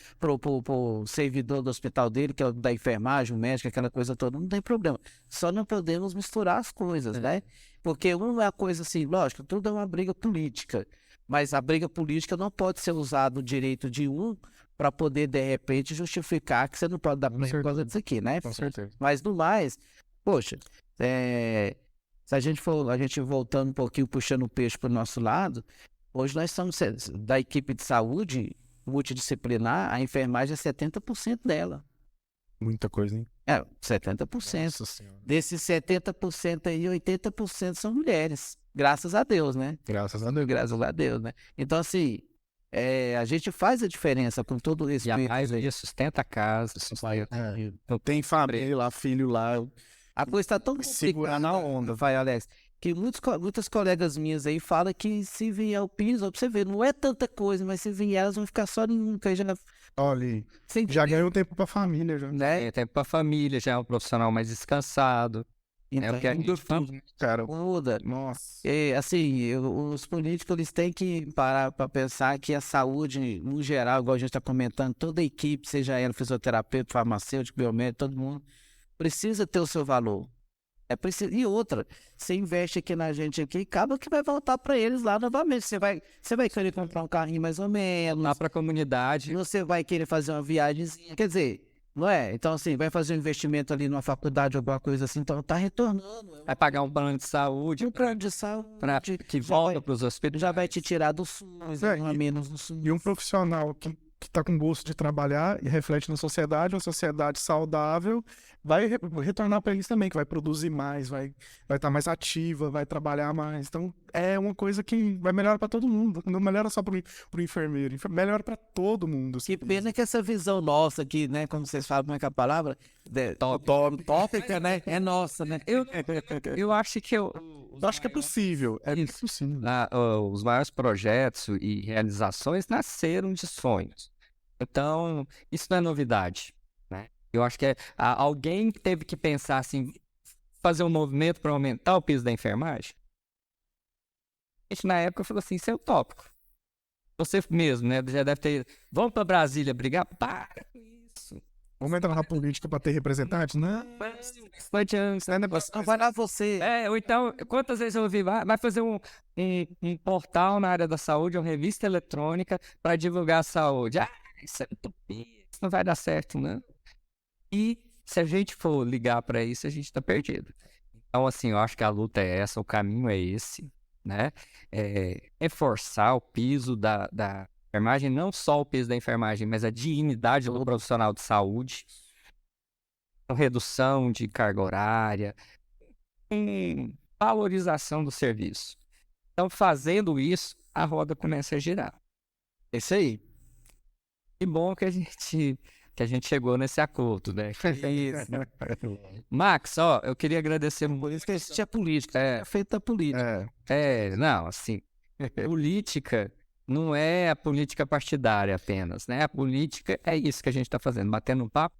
servidor do hospital dele, que é o da enfermagem, o médico, aquela coisa toda, não tem problema. Só não podemos misturar as coisas, né? Porque uma é a coisa assim, lógico, tudo é uma briga política, mas a briga política não pode ser usada o direito de um para poder, de repente, justificar que você não pode dar Com por causa certeza. disso aqui, né? Com certeza. Mas no mais, poxa, se a gente voltando um pouquinho, puxando o peixe para o nosso lado, hoje nós somos da equipe de saúde multidisciplinar, a enfermagem é 70% dela. Muita coisa, hein? 70%. Nossa Senhora. Desses 70% aí, 80% são mulheres. Graças a Deus, né? Graças a Deus. Graças a Deus, né? Então, assim, a gente faz a diferença com todo o E a respeito. maioria sustenta a casa, Tem família lá, filho lá. A coisa está tão Segurar na onda. vai, Alex, que muitas colegas minhas aí falam que se vier o piso, ó, pra você ver, não é tanta coisa, mas se vier elas vão ficar só em um, que aí já... Olha, Sem já ganhou tempo pra família, já. né? tem tempo para família, já é um profissional mais descansado. Então, É o que a gente fala. Cara, muda. nossa. Assim, os políticos eles têm que parar para pensar que a saúde, no geral, igual a gente está comentando, toda a equipe, seja ela fisioterapeuta, farmacêutico, biomédico, todo mundo, precisa ter o seu valor. E outra, você investe aqui na gente aqui, acaba que vai voltar para eles lá novamente. Você vai querer comprar um carrinho mais ou menos, Lá para a comunidade. você vai querer fazer uma viagemzinha, quer dizer, não é? Então, assim, vai fazer um investimento ali numa faculdade, alguma coisa assim, então tá retornando. Vai pagar um plano de saúde Um plano de saúde que já volta vai- para os hospitais. já vai te tirar do SUS, não é menos do SUS. E um profissional que tá com gosto de trabalhar e reflete na sociedade, uma sociedade saudável, vai retornar para eles também, que vai produzir mais, vai estar mais ativa, vai trabalhar mais. Então, é uma coisa que vai melhorar para todo mundo. Não melhora só pro enfermeiro, melhora para todo mundo. Que pena que essa visão nossa aqui, né, como vocês falam, como é que é a palavra? Tópica, né? É nossa, né? Eu acho que Eu acho que é possível. É Isso. possível. os maiores projetos e realizações nasceram de sonhos. Então, isso não é novidade, né? Eu acho que alguém teve que pensar assim, fazer um movimento para aumentar o piso da enfermagem. A gente, na época, falou assim, isso é utópico. Você mesmo, né? Já deve ter... Vamos para Brasília brigar? Para com isso. Vamos entrar na política para ter representantes? Não. Não adianta. É negócio. Não, vai lá você. Ou então, quantas vezes eu ouvi, vai fazer um portal na área da saúde, uma revista eletrônica para divulgar a saúde. Isso é utopia, isso não vai dar certo, não. E se a gente for ligar para isso, a gente está perdido. Então, assim, eu acho que a luta é essa, o caminho é esse, né? Reforçar o piso da enfermagem, não só o piso da enfermagem, mas a dignidade do profissional de saúde, com redução de carga horária, valorização do serviço. Então, fazendo isso, a roda começa a girar. Isso aí. Que bom que a gente chegou nesse acordo, né? Isso. Max, eu queria agradecer Por muito. isso que existe a política. É feita da política. Não, assim, política não é a política partidária apenas, né? A política é isso que a gente está fazendo, batendo um papo,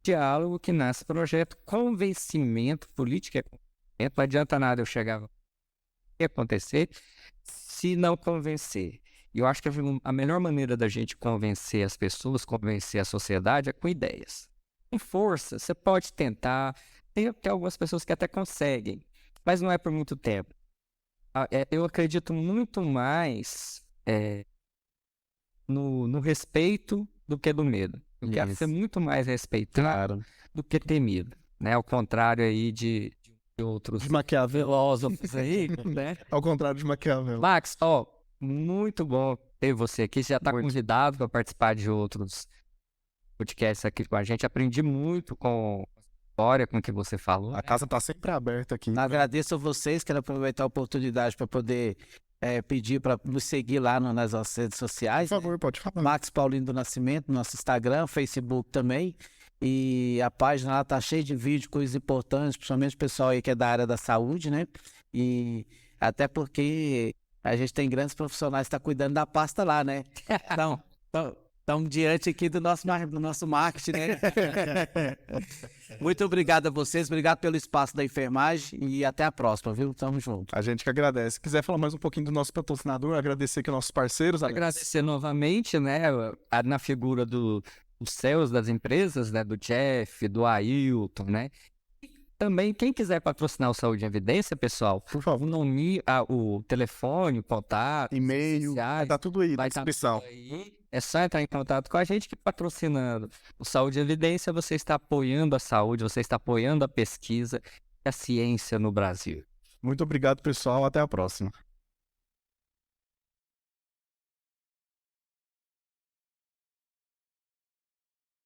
diálogo que nasce projeto, convencimento, política é convencimento, não adianta nada eu chegar e acontecer se não convencer. E eu acho que a melhor maneira da gente convencer as pessoas, convencer a sociedade é com ideias. Com força, você pode tentar, tem algumas pessoas que até conseguem, mas não é por muito tempo. Eu acredito muito mais no respeito do que no medo. Eu quero ser muito mais respeitado do que temido, né? Ao contrário aí de outros filósofos aí, né? Ao contrário de Maquiavel. Max, muito bom ter você aqui. Você já está convidado para participar de outros podcasts aqui com a gente. Aprendi muito com a história, com o que você falou. A casa está sempre aberta aqui. Agradeço a vocês, quero aproveitar a oportunidade para poder pedir para nos seguir lá nas nossas redes sociais. Por favor, pode falar. Max Paulino do Nascimento, nosso Instagram, Facebook também. E a página lá tá cheia de vídeos, coisas importantes, principalmente o pessoal aí que é da área da saúde, né? E até porque a gente tem grandes profissionais que estão cuidando da pasta lá, né? Então, Estamos diante aqui do nosso marketing, né? Muito obrigado a vocês, obrigado pelo espaço da enfermagem e até a próxima, viu? Tamo junto. A gente que agradece. Se quiser falar mais um pouquinho do nosso patrocinador, agradecer aqui nossos parceiros. Alex. Agradecer novamente, né, na figura dos CEOs das empresas, né, do Jeff, do Ailton, né? Também, quem quiser patrocinar o Saúde em Evidência, pessoal, por favor, não me o telefone, o contato, E-mail, vai estar tudo aí na descrição. É só entrar em contato com a gente que patrocinando o Saúde em Evidência, você está apoiando a saúde, você está apoiando a pesquisa e a ciência no Brasil. Muito obrigado, pessoal. Até a próxima.